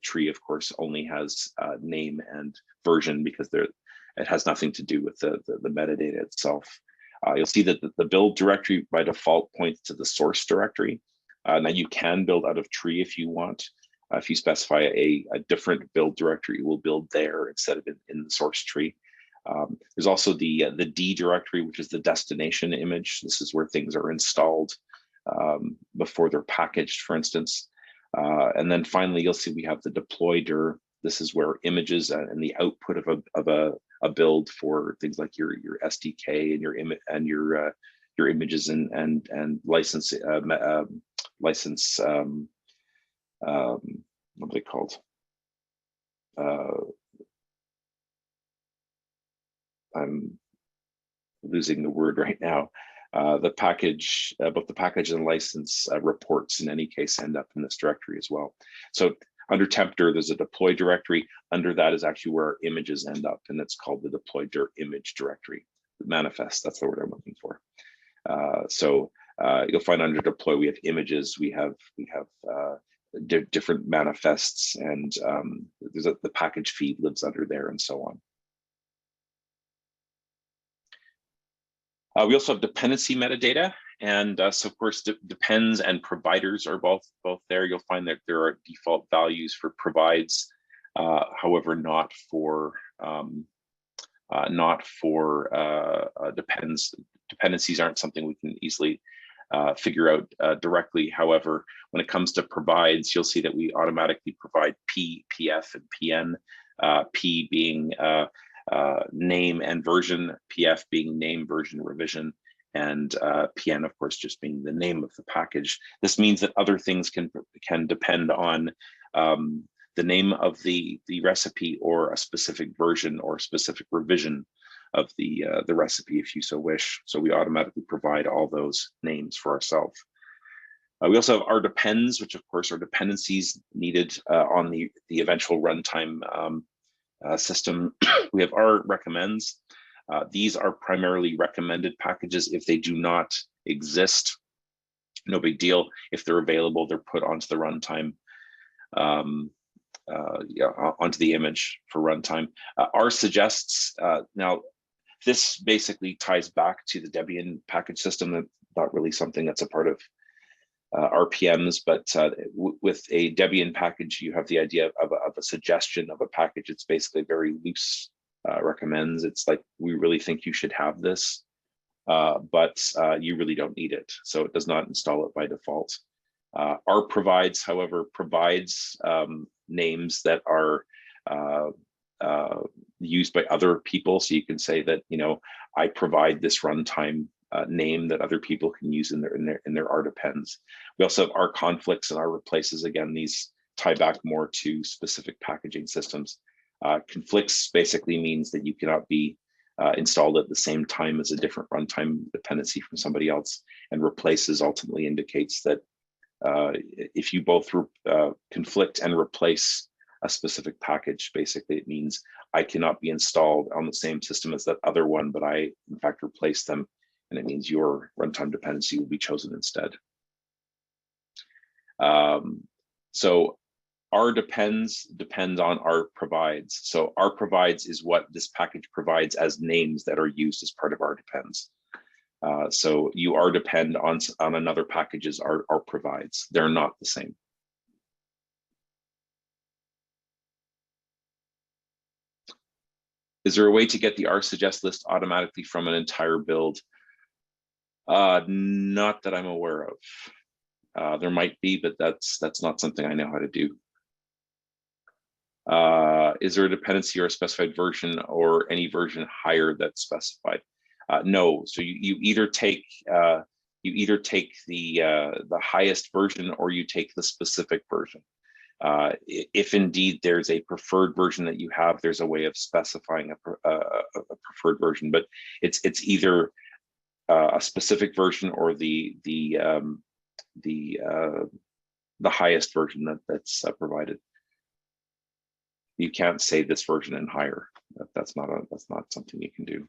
tree, of course, only has name and version, because it has nothing to do with the metadata itself. You'll see that the build directory by default points to the source directory. Now you can build out of tree if you want. If you specify a different build directory, it will build there instead of in the source tree. There's also the D directory, which is the destination image. This is where things are installed before they're packaged, for instance. And then finally, you'll see we have the deploy dir. This is where images and the output of a build for things like your SDK and your images and license what are they called? I'm losing the word right now. The package, both the package and license reports in any case end up in this directory as well. So under temp dir, there's a deploy directory. Under that is actually where our images end up, and it's called the deploy dir image directory. Manifest, that's the word I'm looking for. So you'll find under deploy we have images, we have different manifests, and the package feed lives under there, and so on. We also have dependency metadata, and so of course depends and providers are both there. You'll find that there are default values for provides, however not for depends. Dependencies aren't something we can easily figure out directly. However, when it comes to provides, you'll see that we automatically provide P, PF, and PN. P being name and version, PF being name, version, revision, and PN, of course, just being the name of the package. This means that other things can depend on the name of the recipe, or a specific version or specific revision of the recipe, if you so wish. So we automatically provide all those names for ourselves. We also have our depends, which of course are dependencies needed on the eventual runtime system. We have our recommends. These are primarily recommended packages. If they do not exist, no big deal. If they're available, they're put onto the runtime, onto the image for runtime. R suggests, now this basically ties back to the Debian package system. That's not really something that's a part of RPMs, but with a Debian package, you have the idea of a suggestion of a package. It's basically very loose recommends. It's like, we really think you should have this, but you really don't need it. So it does not install it by default. R provides, however, provides names that are used by other people. So you can say that, I provide this runtime name that other people can use in their R depends. We also have R conflicts and R replaces. Again, these tie back more to specific packaging systems. Conflicts basically means that you cannot be installed at the same time as a different runtime dependency from somebody else, and replaces ultimately indicates that if you both conflict and replace a specific package, basically it means I cannot be installed on the same system as that other one, but I in fact replace them, and it means your runtime dependency will be chosen instead. So R depends on R provides. So R provides is what this package provides as names that are used as part of R depends. So you R depend on another package's R provides. They're not the same. Is there a way to get the R suggest list automatically from an entire build? Not that I'm aware of. There might be, but that's not something I know how to do. Is there a dependency or a specified version or any version higher that's specified? No. So you either take the highest version or you take the specific version. If indeed there's a preferred version that you have, there's a way of specifying a preferred version, but it's either a specific version or the highest version that's provided. You can't say this version and higher. That's not something you can do.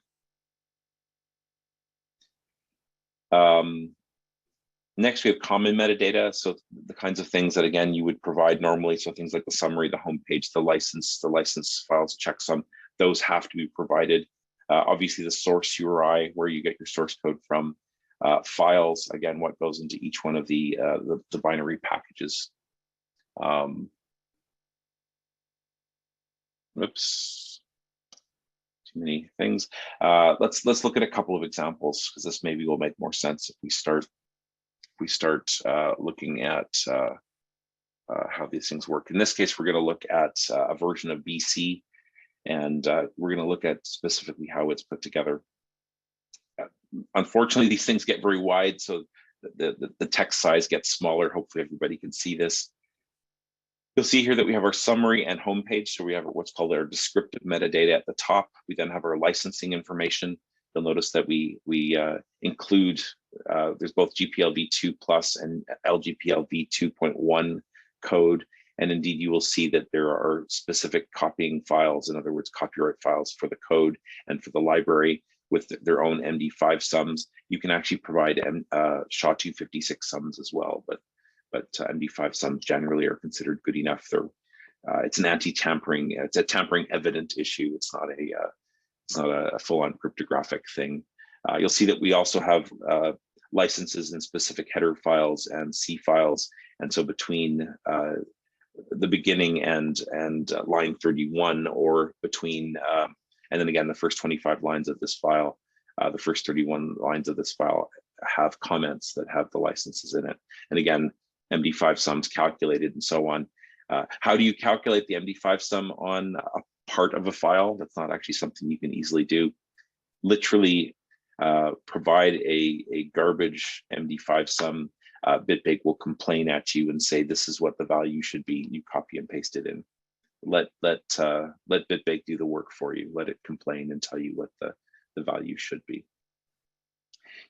Next, we have common metadata. So the kinds of things that, again, you would provide normally. So things like the summary, the homepage, the license files, checksum, those have to be provided. Obviously, the source URI, where you get your source code from. Files, again, what goes into each one of the binary packages. Oops, too many things. Let's look at a couple of examples, because this maybe will make more sense if we start looking at how these things work. In this case, we're going to look at a version of BC, and we're going to look at specifically how it's put together. Unfortunately, these things get very wide, so the text size gets smaller. Hopefully everybody can see this. You'll see here that we have our summary and homepage. So we have what's called our descriptive metadata at the top. We then have our licensing information. You'll notice that we include, there's both GPL v2 plus and LGPL v2.1 code. And indeed, you will see that there are specific copying files, in other words, copyright files for the code and for the library with their own MD5 sums. You can actually provide SHA-256 sums as well, but MD5 sums generally are considered good enough. It's an anti-tampering, it's a tampering evident issue. It's not a full-on cryptographic thing. You'll see that we also have licenses in specific header files and C files. And so between the beginning and line 31, or between, and then again, the first 25 lines of this file, the first 31 lines of this file have comments that have the licenses in it. And again, MD5 sums calculated and so on. How do you calculate the MD5 sum on a part of a file? That's not actually something you can easily do. Literally provide a garbage MD5 sum. Bitbake will complain at you and say, this is what the value should be. You copy and paste it in. Let Bitbake do the work for you. Let it complain and tell you what the value should be.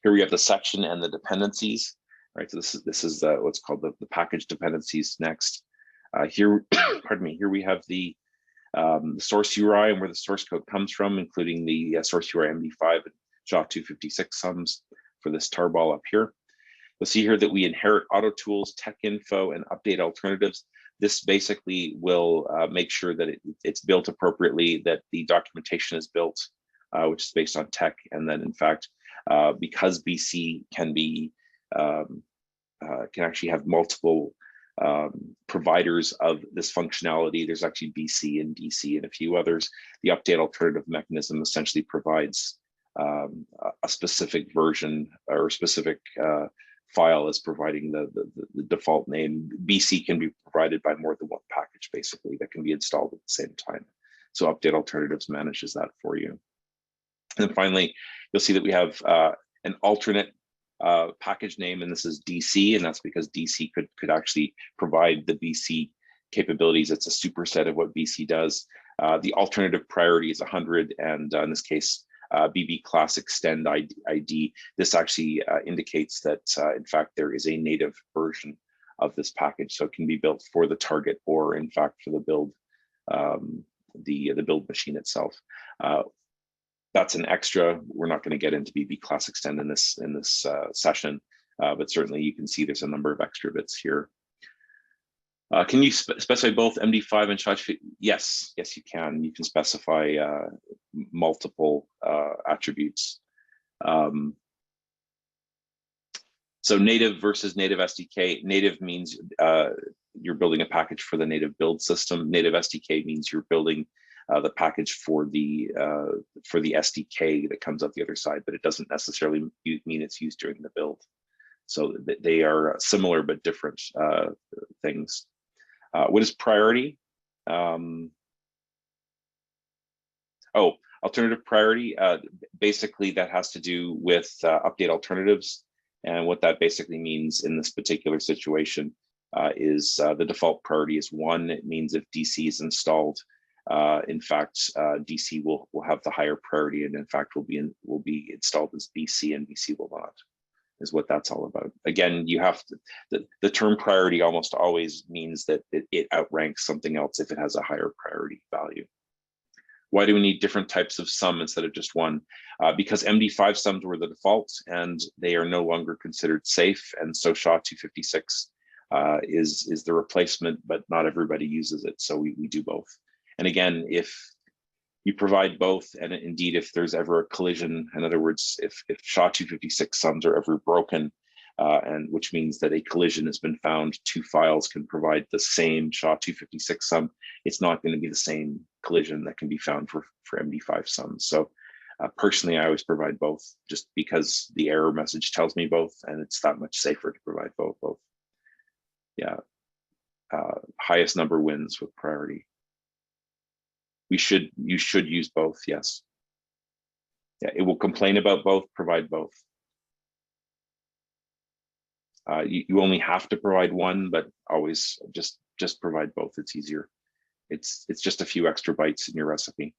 Here we have the section and the dependencies. Right, so this is what's called the package dependencies next. Here, pardon me. Here we have the source URI and where the source code comes from, including the source URI MD5 and SHA-256 sums for this tarball up here. You'll see here that we inherit auto tools, tech info, and update alternatives. This basically will make sure that it's built appropriately, that the documentation is built, which is based on tech, and then in fact, because BC can be can actually have multiple providers of this functionality. There's actually BC and DC and a few others. The update alternative mechanism essentially provides a specific version or a specific file as providing the default name. BC can be provided by more than one package, basically, that can be installed at the same time. So update alternatives manages that for you. And then finally, you'll see that we have an alternate package name, and this is DC, and that's because DC could actually provide the BC capabilities. It's a superset of what BC does. The alternative priority is 100, and in this case, BB class extend ID. This actually indicates that in fact there is a native version of this package, so it can be built for the target or in fact for the build, the build machine itself. That's an extra. We're not going to get into BB class extend in this session, but certainly you can see there's a number of extra bits here. Can you specify both MD5 and SHA-256? Yes, yes, you can. You can specify multiple attributes. So native versus native SDK. Native means you're building a package for the native build system. Native SDK means you're building the package for the SDK that comes out the other side, but it doesn't necessarily mean it's used during the build. So they are similar but different things. What is priority? Alternative priority. Basically, that has to do with update alternatives. And what that basically means in this particular situation is the default priority is 1. It means if DC is installed, in fact, DC will have the higher priority, and in fact will be installed as BC, and BC will not. Is what that's all about. Again, you have to, the term priority almost always means that it outranks something else if it has a higher priority value. Why do we need different types of sum instead of just one? Because MD5 sums were the default and they are no longer considered safe. And so SHA-256 is the replacement, but not everybody uses it. So we do both. And again, if you provide both, and indeed, if there's ever a collision, in other words, if SHA-256 sums are ever broken, and which means that a collision has been found, 2 files can provide the same SHA-256 sum, it's not going to be the same collision that can be found for MD5 sums. So personally, I always provide both, just because the error message tells me both, and it's that much safer to provide both. Yeah, highest number wins with priority. You should use both, yes. Yeah, it will complain about both, provide both. You only have to provide one, but always just provide both. It's easier. It's just a few extra bytes in your recipe.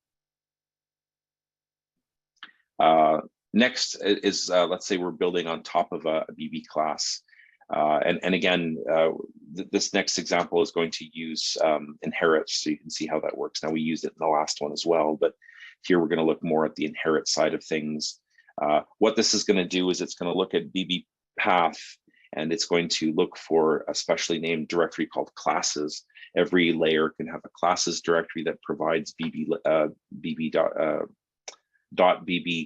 Next is let's say we're building on top of a BB class. And again, this next example is going to use inherit, so you can see how that works. Now, we used it in the last one as well, but here we're going to look more at the inherit side of things. What this is going to do is it's going to look at BB path, and it's going to look for a specially named directory called classes. Every layer can have a classes directory that provides .bb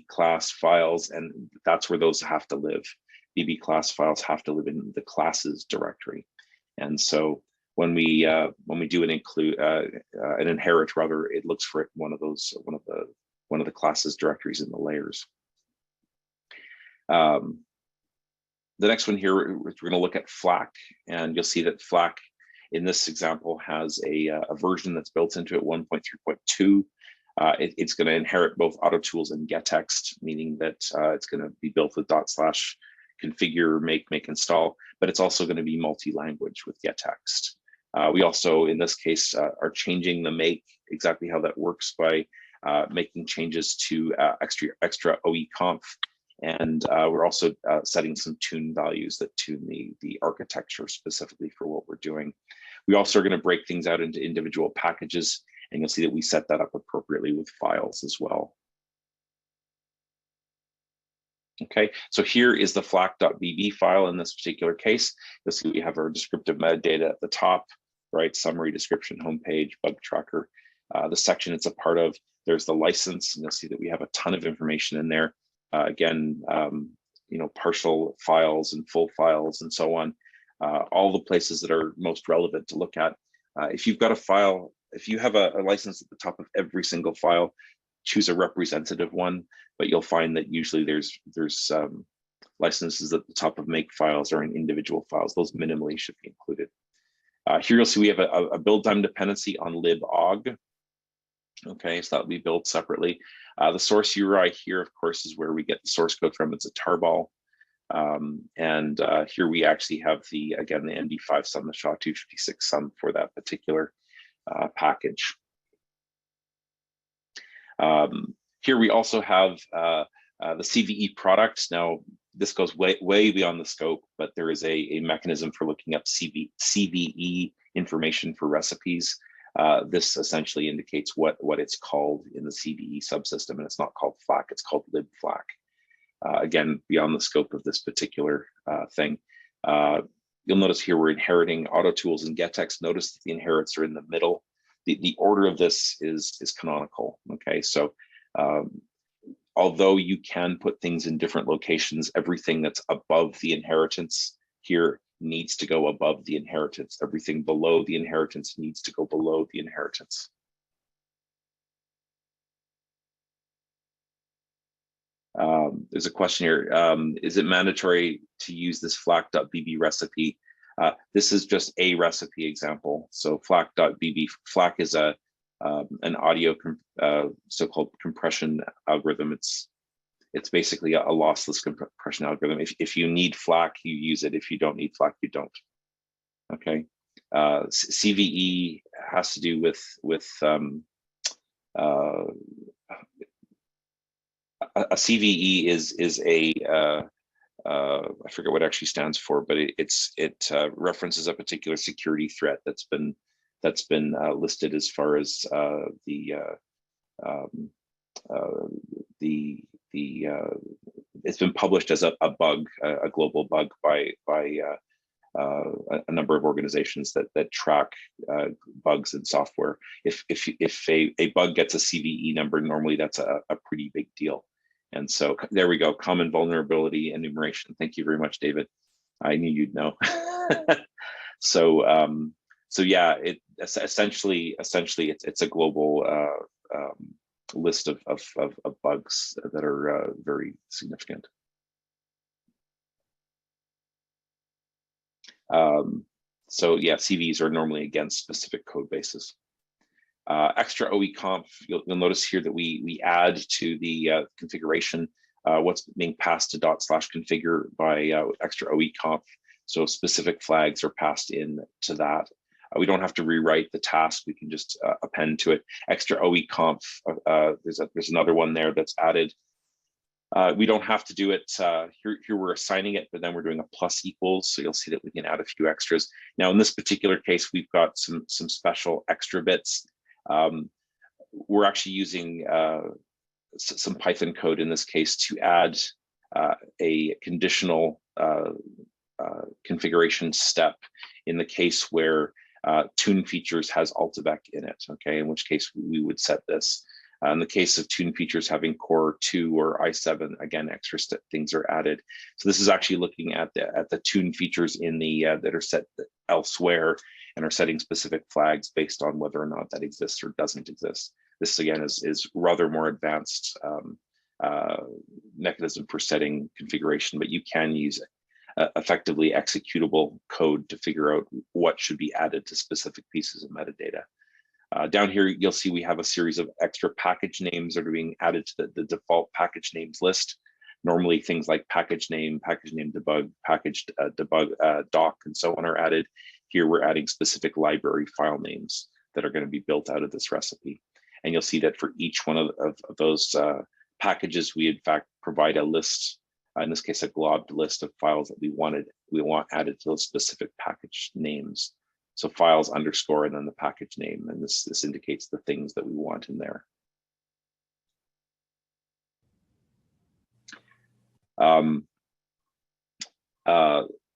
class files, and that's where those have to live. BB class files have to live in the classes directory. And so when we do an inherit, rather, it looks for one of the classes directories in the layers. The next one here, we're going to look at FLAC, and you'll see that FLAC in this example has a version that's built into it, 1.3.2. It's going to inherit both AutoTools and getText, meaning that it's going to be built with /configure, make, install, but it's also going to be multi-language with getText. We also, in this case, are changing the make, exactly how that works by making changes to extra OE-conf. And we're also setting some tune values that tune the architecture specifically for what we're doing. We also are going to break things out into individual packages, and you'll see that we set that up appropriately with files as well. Okay, so here is the flac.bb file in this particular case. You'll see we have our descriptive metadata at the top, right? Summary, description, homepage, bug tracker. The section it's a part of, there's the license, and you'll see that we have a ton of information in there. Again, partial files and full files and so on. All the places that are most relevant to look at. If you've got a file, if you have a license at the top of every single file, choose a representative one, but you'll find that usually there's licenses at the top of make files or in individual files. Those minimally should be included. Here you'll see we have a build time dependency on libog. Okay, so that'll be built separately. The source URI here, of course, is where we get the source code from. It's a tarball. And here we actually have again, the MD5 sum, the SHA-256 sum for that particular package. Here we also have the CVE product. Now, this goes way beyond the scope, but there is a mechanism for looking up CVE information for recipes. This essentially indicates what it's called in the CVE subsystem, and it's not called FLAC, it's called libflac. Again, beyond the scope of this particular thing. you'll notice here we're inheriting auto tools and gettext. Notice that the inherits are in the middle. The order of this is canonical. Okay, so although you can put things in different locations, everything that's above the inheritance here needs to go above the inheritance. Everything below the inheritance needs to go below the inheritance. There's a question here. Is it mandatory to use this flac.bb recipe? This is just a recipe example. So flac.bb, flac is an audio so-called compression algorithm. It's basically a lossless compression algorithm. If you need flac, you use it. If you don't need flac, you don't. Okay. CVE has to do with a CVE is a I forget what it actually stands for, but it references a particular security threat that's been listed as far as it's been published as a bug, a global bug by a number of organizations that track bugs in software. If a bug gets a CVE number, normally that's a pretty big deal. And so there we go, common vulnerability enumeration. Thank you very much, David. I knew you'd know. So yeah, essentially it's a global list of bugs that are very significant. So yeah, CVs are normally against specific code bases. Extra OEConf, you'll notice here that we add to the configuration what's being passed to /configure by extra OEConf. So specific flags are passed in to that. We don't have to rewrite the task. We can just append to it. Extra OEConf, there's another one there that's added. We don't have to do it. Here we're assigning it, but then we're doing a plus equals. So you'll see that we can add a few extras. Now in this particular case, we've got some special extra bits. We're actually using some Python code in this case to add a conditional configuration step in the case where tune features has AltiVec in it, okay, in which case we would set this. In the case of tune features having core 2 or i7, again, extra things are added. So this is actually looking at the tune features in the that are set elsewhere and are setting specific flags based on whether or not that exists or doesn't exist. This again is rather more advanced mechanism for setting configuration, but you can use effectively executable code to figure out what should be added to specific pieces of metadata. Down here, you'll see we have a series of extra package names that are being added to the default package names list. Normally things like package name debug, package debug doc, and so on are added. Here we're adding specific library file names that are going to be built out of this recipe. And you'll see that for each one of those packages, we in fact provide a list, in this case, a globbed list of files that we want added to those specific package names. So files underscore and then the package name, and this indicates the things that we want in there.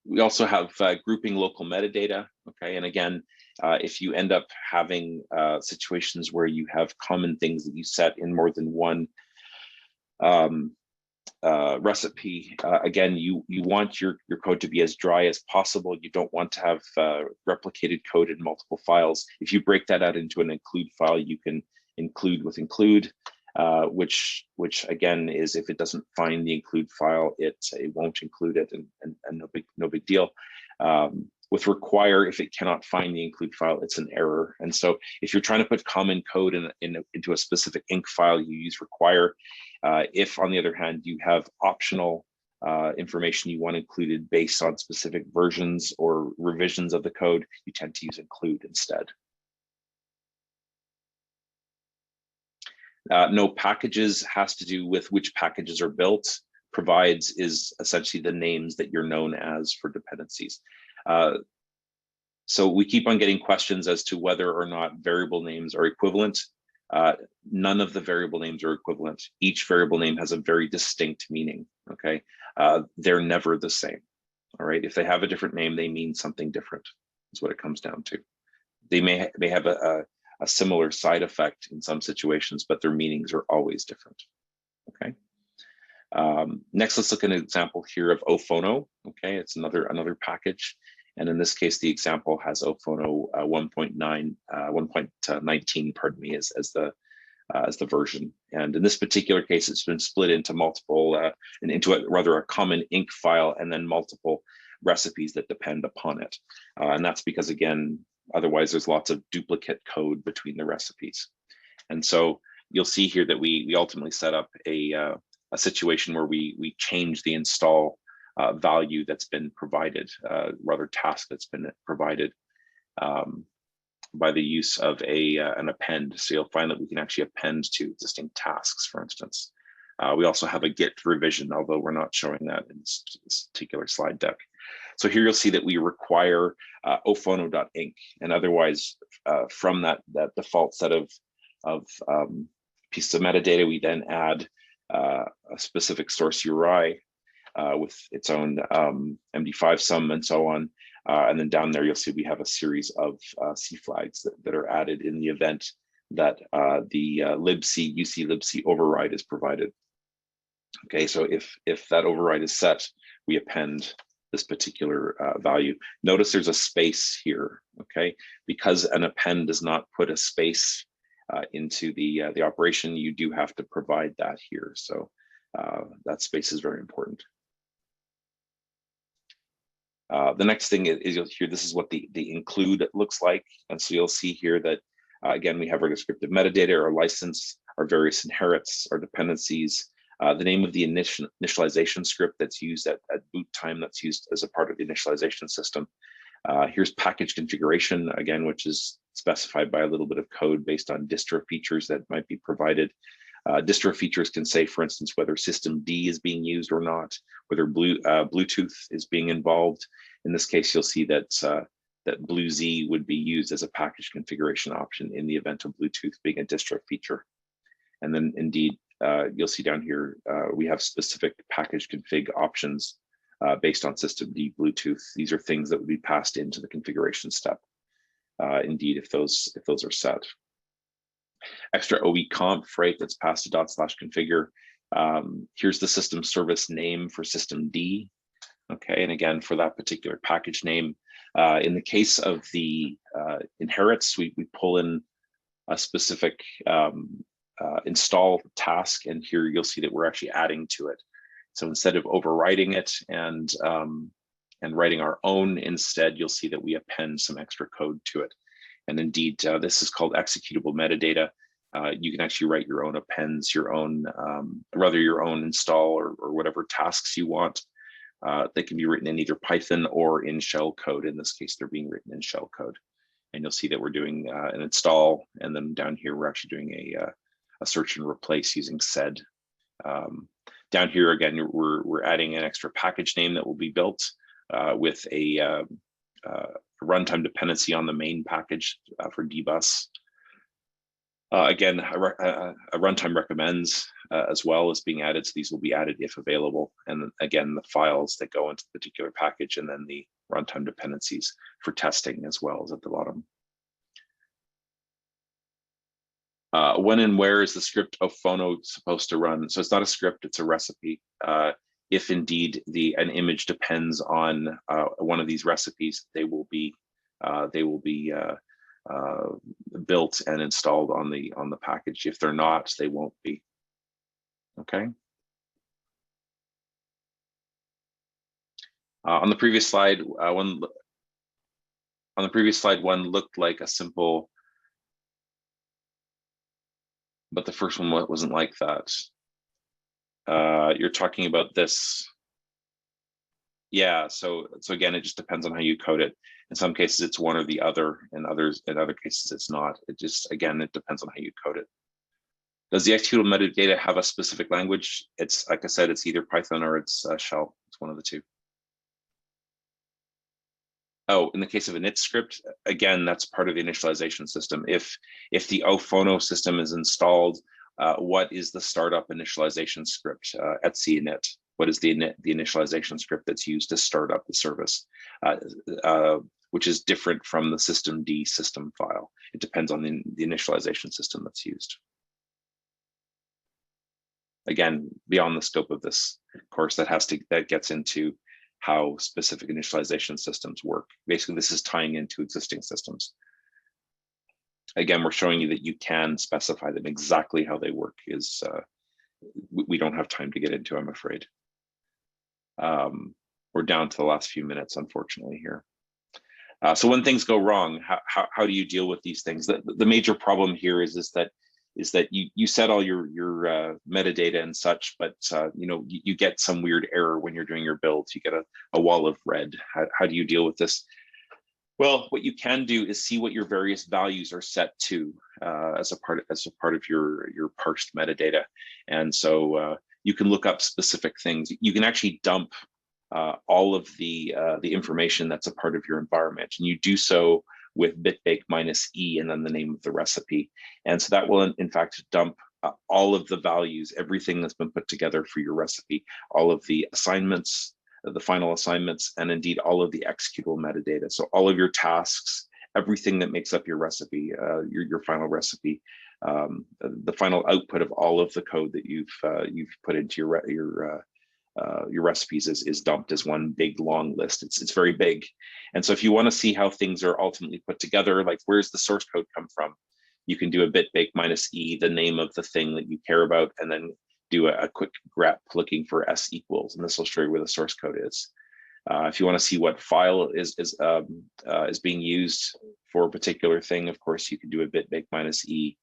We also have grouping local metadata, okay? And again, if you end up having situations where you have common things that you set in more than one recipe, again, you want your code to be as dry as possible. You don't want to have replicated code in multiple files. If you break that out into an include file, you can include with include, which again is if it doesn't find the include file, it won't include it, and no big deal. With require, if it cannot find the include file, it's an error. And so if you're trying to put common code into a specific inc file, you use require. If, on the other hand, you have optional information you want included based on specific versions or revisions of the code, you tend to use include instead. No packages has to do with which packages are built. Provides is essentially the names that you're known as for dependencies. So we keep on getting questions as to whether or not variable names are equivalent. None of the variable names are equivalent. Each variable name has a very distinct meaning, okay? They're never the same. All right, if they have a different name, they mean something different, is what it comes down to. They may have a similar side effect in some situations, but their meanings are always different. Okay. Next, let's look at an example here of ophono. Okay, it's another package, and in this case, the example has ophono 1.19, pardon me, as the version. And in this particular case, it's been split into multiple and into a common Inc file, and then multiple recipes that depend upon it. And that's because, again, otherwise there's lots of duplicate code between the recipes. And so you'll see here that we ultimately set up a situation where we change the install value that's been provided, rather task that's been provided by the use of an append. So you'll find that we can actually append to existing tasks, for instance. We also have a git revision, although we're not showing that in this particular slide deck. So here you'll see that we require ophono.inc, and otherwise from that default set of pieces of metadata, we then add a specific source URI with its own MD5 sum and so on. And then down there, you'll see we have a series of C flags that are added in the event that the libc UC libc override is provided. Okay, so if that override is set, we append this particular value. Notice there's a space here, okay? Because an append does not put a space into the operation, you do have to provide that here. So that space is very important. The next thing is you'll hear this is what the include looks like. And so you'll see here that, again, we have our descriptive metadata, our license, our various inherits, our dependencies, the name of the initialization script that's used at boot time, that's used as a part of the initialization system. Here's package configuration, again, which is specified by a little bit of code based on distro features that might be provided. Distro features can say, for instance, whether system D is being used or not, whether Bluetooth is being involved. In this case, you'll see that that BlueZ would be used as a package configuration option in the event of Bluetooth being a distro feature. And then indeed, you'll see down here, we have specific package config options based on system D Bluetooth. These are things that would be passed into the configuration step. Indeed, if those are set. Extra OE conf, right, that's passed to /configure. Here's the system service name for system D. Okay, and again, for that particular package name, in the case of the inherits, we pull in a specific install task, and here you'll see that we're actually adding to it. So instead of overriding it and writing our own, instead, you'll see that we append some extra code to it. And indeed, this is called executable metadata. You can actually write your own appends, your own, rather your own install or whatever tasks you want. They can be written in either Python or in shell code. In this case, they're being written in shell code. And you'll see that we're doing an install, and then down here, we're actually doing a search and replace using sed. Down here, again, we're adding an extra package name that will be built with a runtime dependency on the main package for dbus. Again, a runtime recommends as well as being added, so these will be added if available. And again, the files that go into the particular package, and then the runtime dependencies for testing as well as at the bottom. When and where is the script ophono supposed to run? So it's not a script, it's a recipe. If indeed an image depends on one of these recipes, they will be built and installed on the package. If they're not, they won't be. Okay. On the previous slide, one looked like a simple, but the first one wasn't like that. You're talking about this. Yeah, so again, it just depends on how you code it. In some cases, it's one or the other. In other cases, it's not. It just, again, it depends on how you code it. Does the executable metadata have a specific language? It's, like I said, it's either Python or it's shell. It's one of the two. Oh, in the case of an init script, again, that's part of the initialization system. If the ophono system is installed, what is the startup initialization script? Etc init. what is the initialization script that's used to start up the service, which is different from the systemd system file. It depends on the initialization system that's used. Again, beyond the scope of this course, that gets into how specific initialization systems work. Basically, this is tying into existing systems. Again, we're showing you that you can specify them. Exactly how they work is we don't have time to get into, I'm afraid. We're down to the last few minutes, unfortunately, here. So when things go wrong, how do you deal with these things? The major problem here is that you set all your metadata and such, but you get some weird error when you're doing your build. You get a wall of red. How do you deal with this? Well, what you can do is see what your various values are set to as a part of your parsed metadata, and so you can look up specific things. You can actually dump all of the information that's a part of your environment, and you do so with bitbake -e and then the name of the recipe. And so that will in fact dump all of the values, everything that's been put together for your recipe, all of the assignments, the final assignments, and indeed all of the executable metadata. So all of your tasks, everything that makes up your recipe, your final recipe, the final output of all of the code that you've put into your recipes is dumped as one big long list. It's very big. And so if you want to see how things are ultimately put together, like where's the source code come from, you can do a bitbake -e, the name of the thing that you care about, and then do a quick grep looking for s equals, and this will show you where the source code is. If you want to see what file is being used for a particular thing, of course, you can do a bitbake -e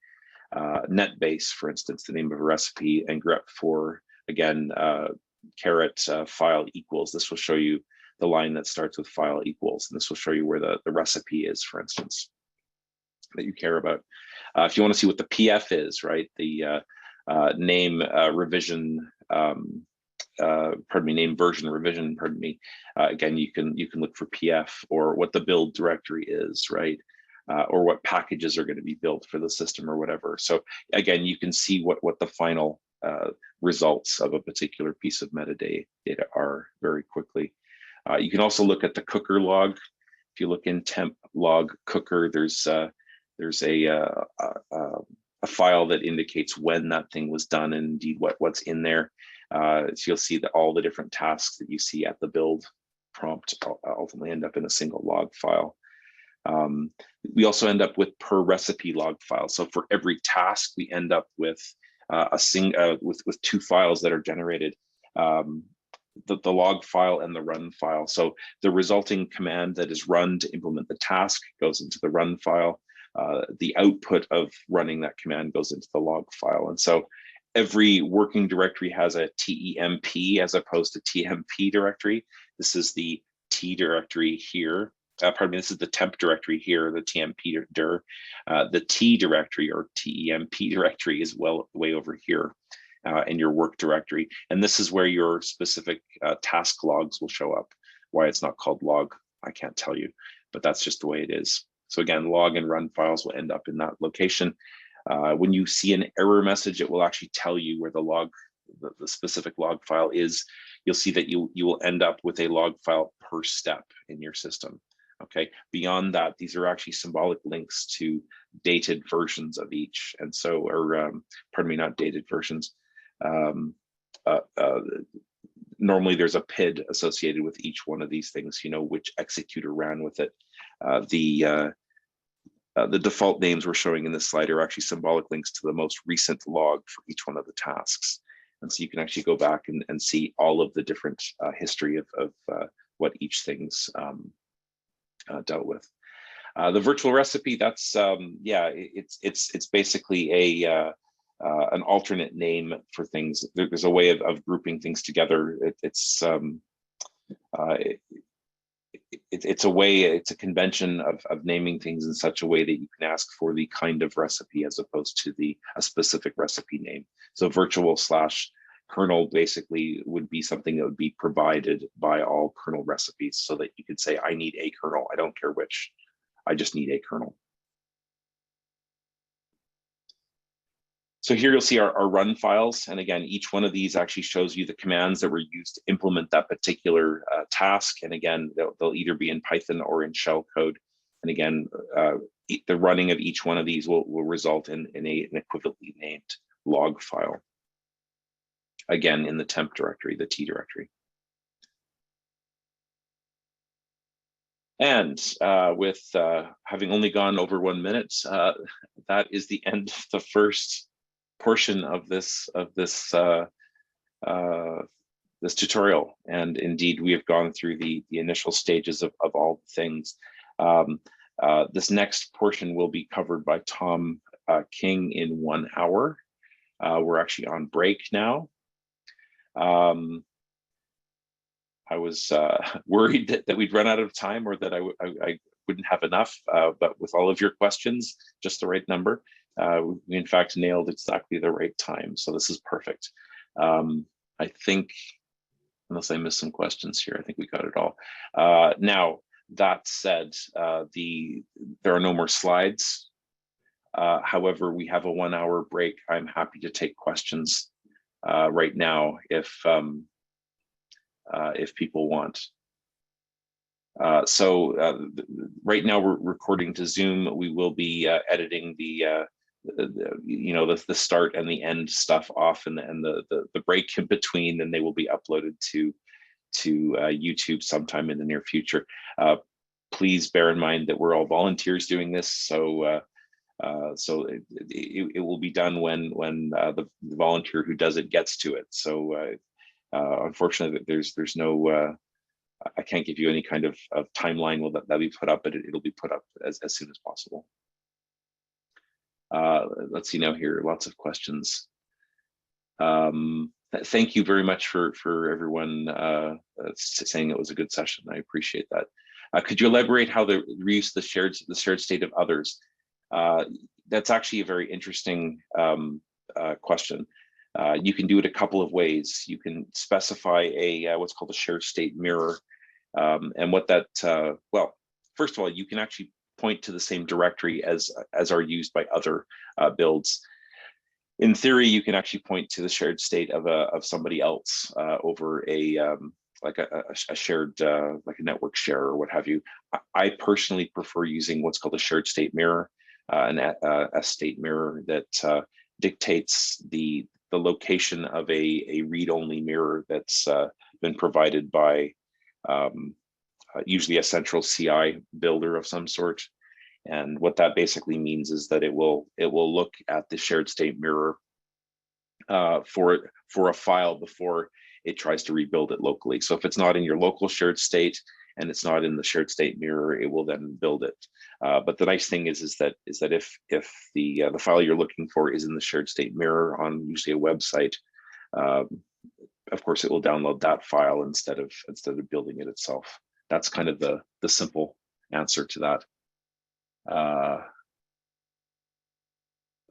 netbase, for instance, the name of a recipe, and grep for, again, caret file equals. This will show you the line that starts with file equals, and this will show you where the recipe is, for instance, that you care about. If you want to see what the PF is, right, the name revision, name version revision, again, you can look for PF, or what the build directory is, right, or what packages are going to be built for the system or whatever. So again, you can see what the final results of a particular piece of metadata are very quickly. You can also look at the cooker log. If you look in temp log cooker, there's a file that indicates when that thing was done and indeed what's in there. So you'll see that all the different tasks that you see at the build prompt ultimately end up in a single log file. We also end up with per recipe log file. So for every task, we end up with with two files that are generated, the log file and the run file. So the resulting command that is run to implement the task goes into the run file. The output of running that command goes into the log file. And so every working directory has a TEMP as opposed to TMP directory. This is the T directory here. Pardon me, this is the temp directory here, the TMP dir. The T directory, or TEMP directory, is way over here in your work directory. And this is where your specific task logs will show up. Why it's not called log, I can't tell you, but that's just the way it is. So again, log and run files will end up in that location. When you see an error message, it will actually tell you where the specific log file is. You'll see that you will end up with a log file per step in your system. Okay, beyond that, these are actually symbolic links to dated versions of each. And so, pardon me, not dated versions. Normally there's a PID associated with each one of these things, which executor ran with it. The default names we're showing in this slide are actually symbolic links to the most recent log for each one of the tasks. And so you can actually go back and see all of the different history of what each thing's dealt with. The virtual recipe, that's it's basically an alternate name for things. There's a way of grouping things together. It's a convention of naming things in such a way that you can ask for the kind of recipe as opposed to a specific recipe name. So virtual/kernel basically would be something that would be provided by all kernel recipes, so that you could say, I need a kernel, I don't care which, I just need a kernel. So here you'll see our run files. And again, each one of these actually shows you the commands that were used to implement that particular task. And again, they'll either be in Python or in shell code. And again, the running of each one of these will result in an equivalently named log file. Again, in the temp directory, the T directory. And with having only gone over 1 minute, that is the end of the first portion of this this tutorial. And indeed, we have gone through the initial stages of all the things. This next portion will be covered by Tom King in 1 hour. We're actually on break now. I was worried that we'd run out of time, or that I wouldn't have enough, but with all of your questions, just the right number, we in fact nailed exactly the right time. So this is perfect. I think, unless I missed some questions here, I think we got it all. Now, that said, there are no more slides. However, we have a 1 hour break. I'm happy to take questions right now if people want. Right now we're recording to Zoom. We will be editing the start and the end stuff off, and the break in between, and they will be uploaded to YouTube sometime in the near future. Please bear in mind that we're all volunteers doing this, so it will be done when the volunteer who does it gets to it. So unfortunately, there's no I can't give you any kind of timeline will that be put up, but it'll be put up as soon as possible. Let's see now here, lots of questions. Thank you very much for everyone saying it was a good session. I appreciate that. Could you elaborate how the reuse the shared state of others? That's actually a very interesting question. You can do it a couple of ways. You can specify a what's called a shared state mirror, and what that well, first of all, you can actually point to the same directory as are used by other builds. In theory, you can actually point to the shared state of somebody else over like a shared like a network share or what have you. I personally prefer using what's called a shared state mirror, a state mirror that dictates the location of a read-only mirror that's been provided by usually a central CI builder of some sort. And what that basically means is that it will look at the shared state mirror for a file before it tries to rebuild it locally. So if it's not in your local shared state and it's not in the shared state mirror, it will then build it. But the nice thing is that if the file you're looking for is in the shared state mirror on usually a website, of course it will download that file instead of building it itself. That's kind of the simple answer to that.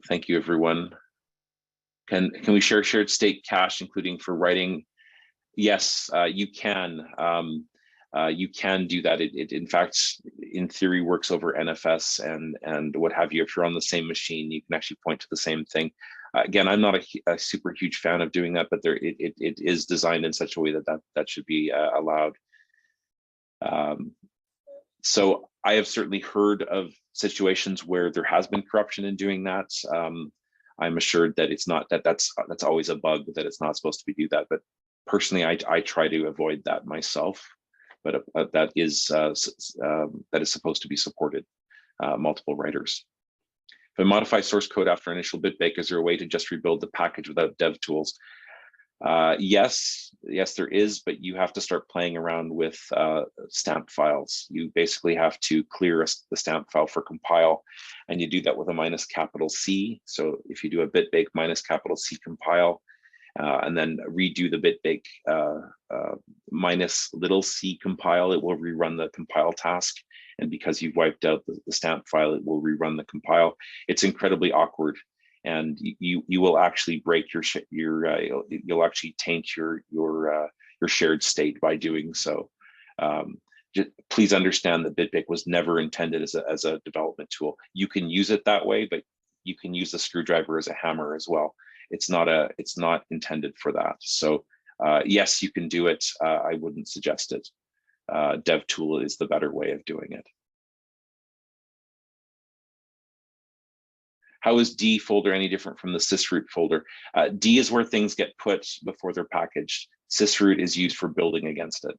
Thank you, everyone. Can we share shared state cache, including for writing? Yes, you can. You can do that. It in fact, in theory, works over NFS and what have you. If you're on the same machine, you can actually point to the same thing. Again, I'm not a super huge fan of doing that, but it is designed in such a way that should be allowed. So I have certainly heard of situations where there has been corruption in doing that. I'm assured that it's not that's always a bug, that it's not supposed to do that. But personally, I try to avoid that myself. But that is supposed to be supported, multiple writers. If I modify source code after initial Bitbake, is there a way to just rebuild the package without dev tools? Yes, there is, but you have to start playing around with stamp files. You basically have to clear the stamp file for compile, and you do that with a -C. So if you do a Bitbake -C compile, and then redo the Bitbake -c compile, it will rerun the compile task. And because you've wiped out the stamp file, it will rerun the compile. It's incredibly awkward, and you will actually break you'll actually taint your shared state by doing so. Please understand that Bitbake was never intended as a development tool. You can use it that way, but you can use the screwdriver as a hammer as well. It's not intended for that. So yes, you can do it. I wouldn't suggest it. DevTool is the better way of doing it. How is D folder any different from the sysroot folder? D is where things get put before they're packaged. Sysroot is used for building against it.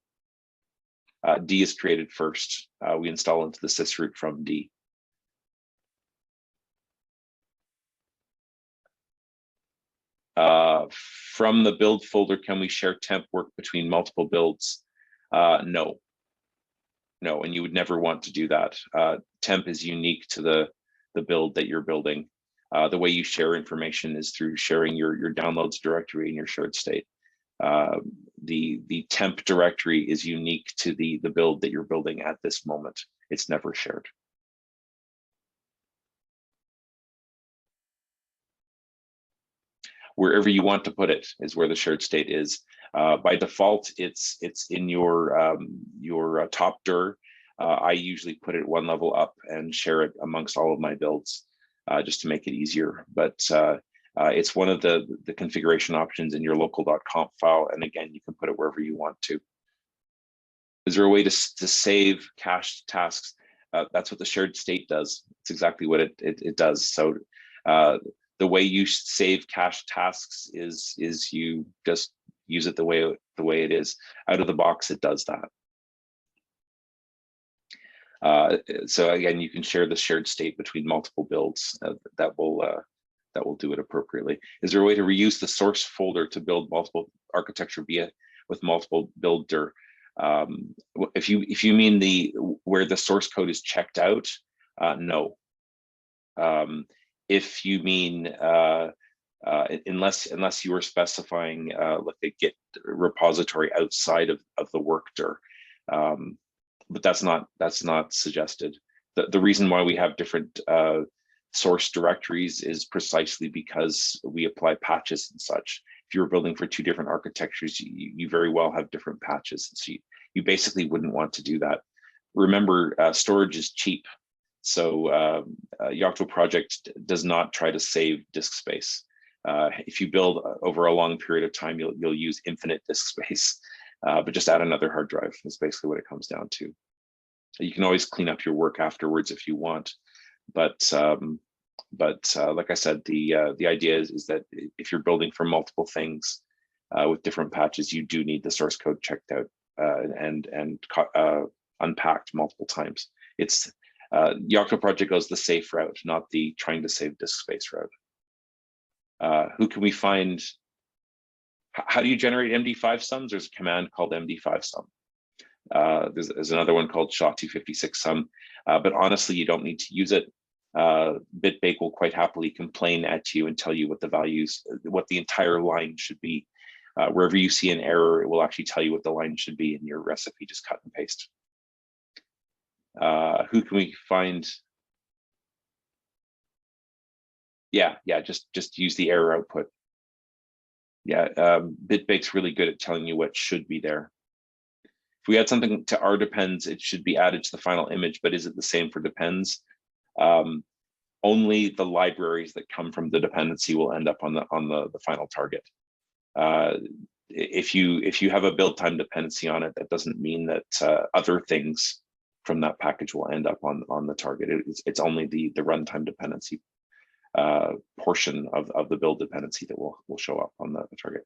D is created first. We install into the sysroot from D. From the build folder, can we share temp work between multiple builds? No, and you would never want to do that. Temp is unique to the build that you're building. The way you share information is through sharing your downloads directory in your shared state. The temp directory is unique to the build that you're building at this moment. It's never shared. Wherever you want to put it is where the shared state is. By default, it's in your top dir. I usually put it one level up and share it amongst all of my builds just to make it easier. But it's one of the configuration options in your local.conf file. And again, you can put it wherever you want to. Is there a way to save cached tasks? That's what the shared state does. It's exactly what it does. So the way you save cached tasks is you just use it the way it is. Out of the box, it does that. So again, you can share the shared state between multiple builds. That will do it appropriately. Is there a way to reuse the source folder to build multiple architecture with multiple build dir? If you mean where the source code is checked out, no. If you mean unless you are specifying like a Git repository outside of the work dir, but that's not suggested. The reason why we have different source directories is precisely because we apply patches and such. If you're building for two different architectures, you very well have different patches. So you basically wouldn't want to do that. Remember, storage is cheap. So Yocto Project does not try to save disk space. If you build over a long period of time, you'll use infinite disk space, but just add another hard drive. That's basically what it comes down to. You can always clean up your work afterwards if you want, but like I said, the idea is that if you're building for multiple things with different patches, you do need the source code checked out and unpacked multiple times. It's Yocto Project goes the safe route, not the trying to save disk space route. Who can we find? How do you generate MD5 sums? There's a command called MD5 sum. There's another one called SHA-256 sum, but honestly, you don't need to use it. Bitbake will quite happily complain at you and tell you what the values, what the entire line should be. Wherever you see an error, it will actually tell you what the line should be in your recipe. Just cut and paste. Who can we find? Yeah, just use the error output. Yeah, Bitbake's really good at telling you what should be there. If we add something to our depends, it should be added to the final image, but is it the same for depends? Only the libraries that come from the dependency will end up on the final target. If you have a build time dependency on it, that doesn't mean that other things from that package will end up on the target. It's only the runtime dependency portion of the build dependency that will show up on the target.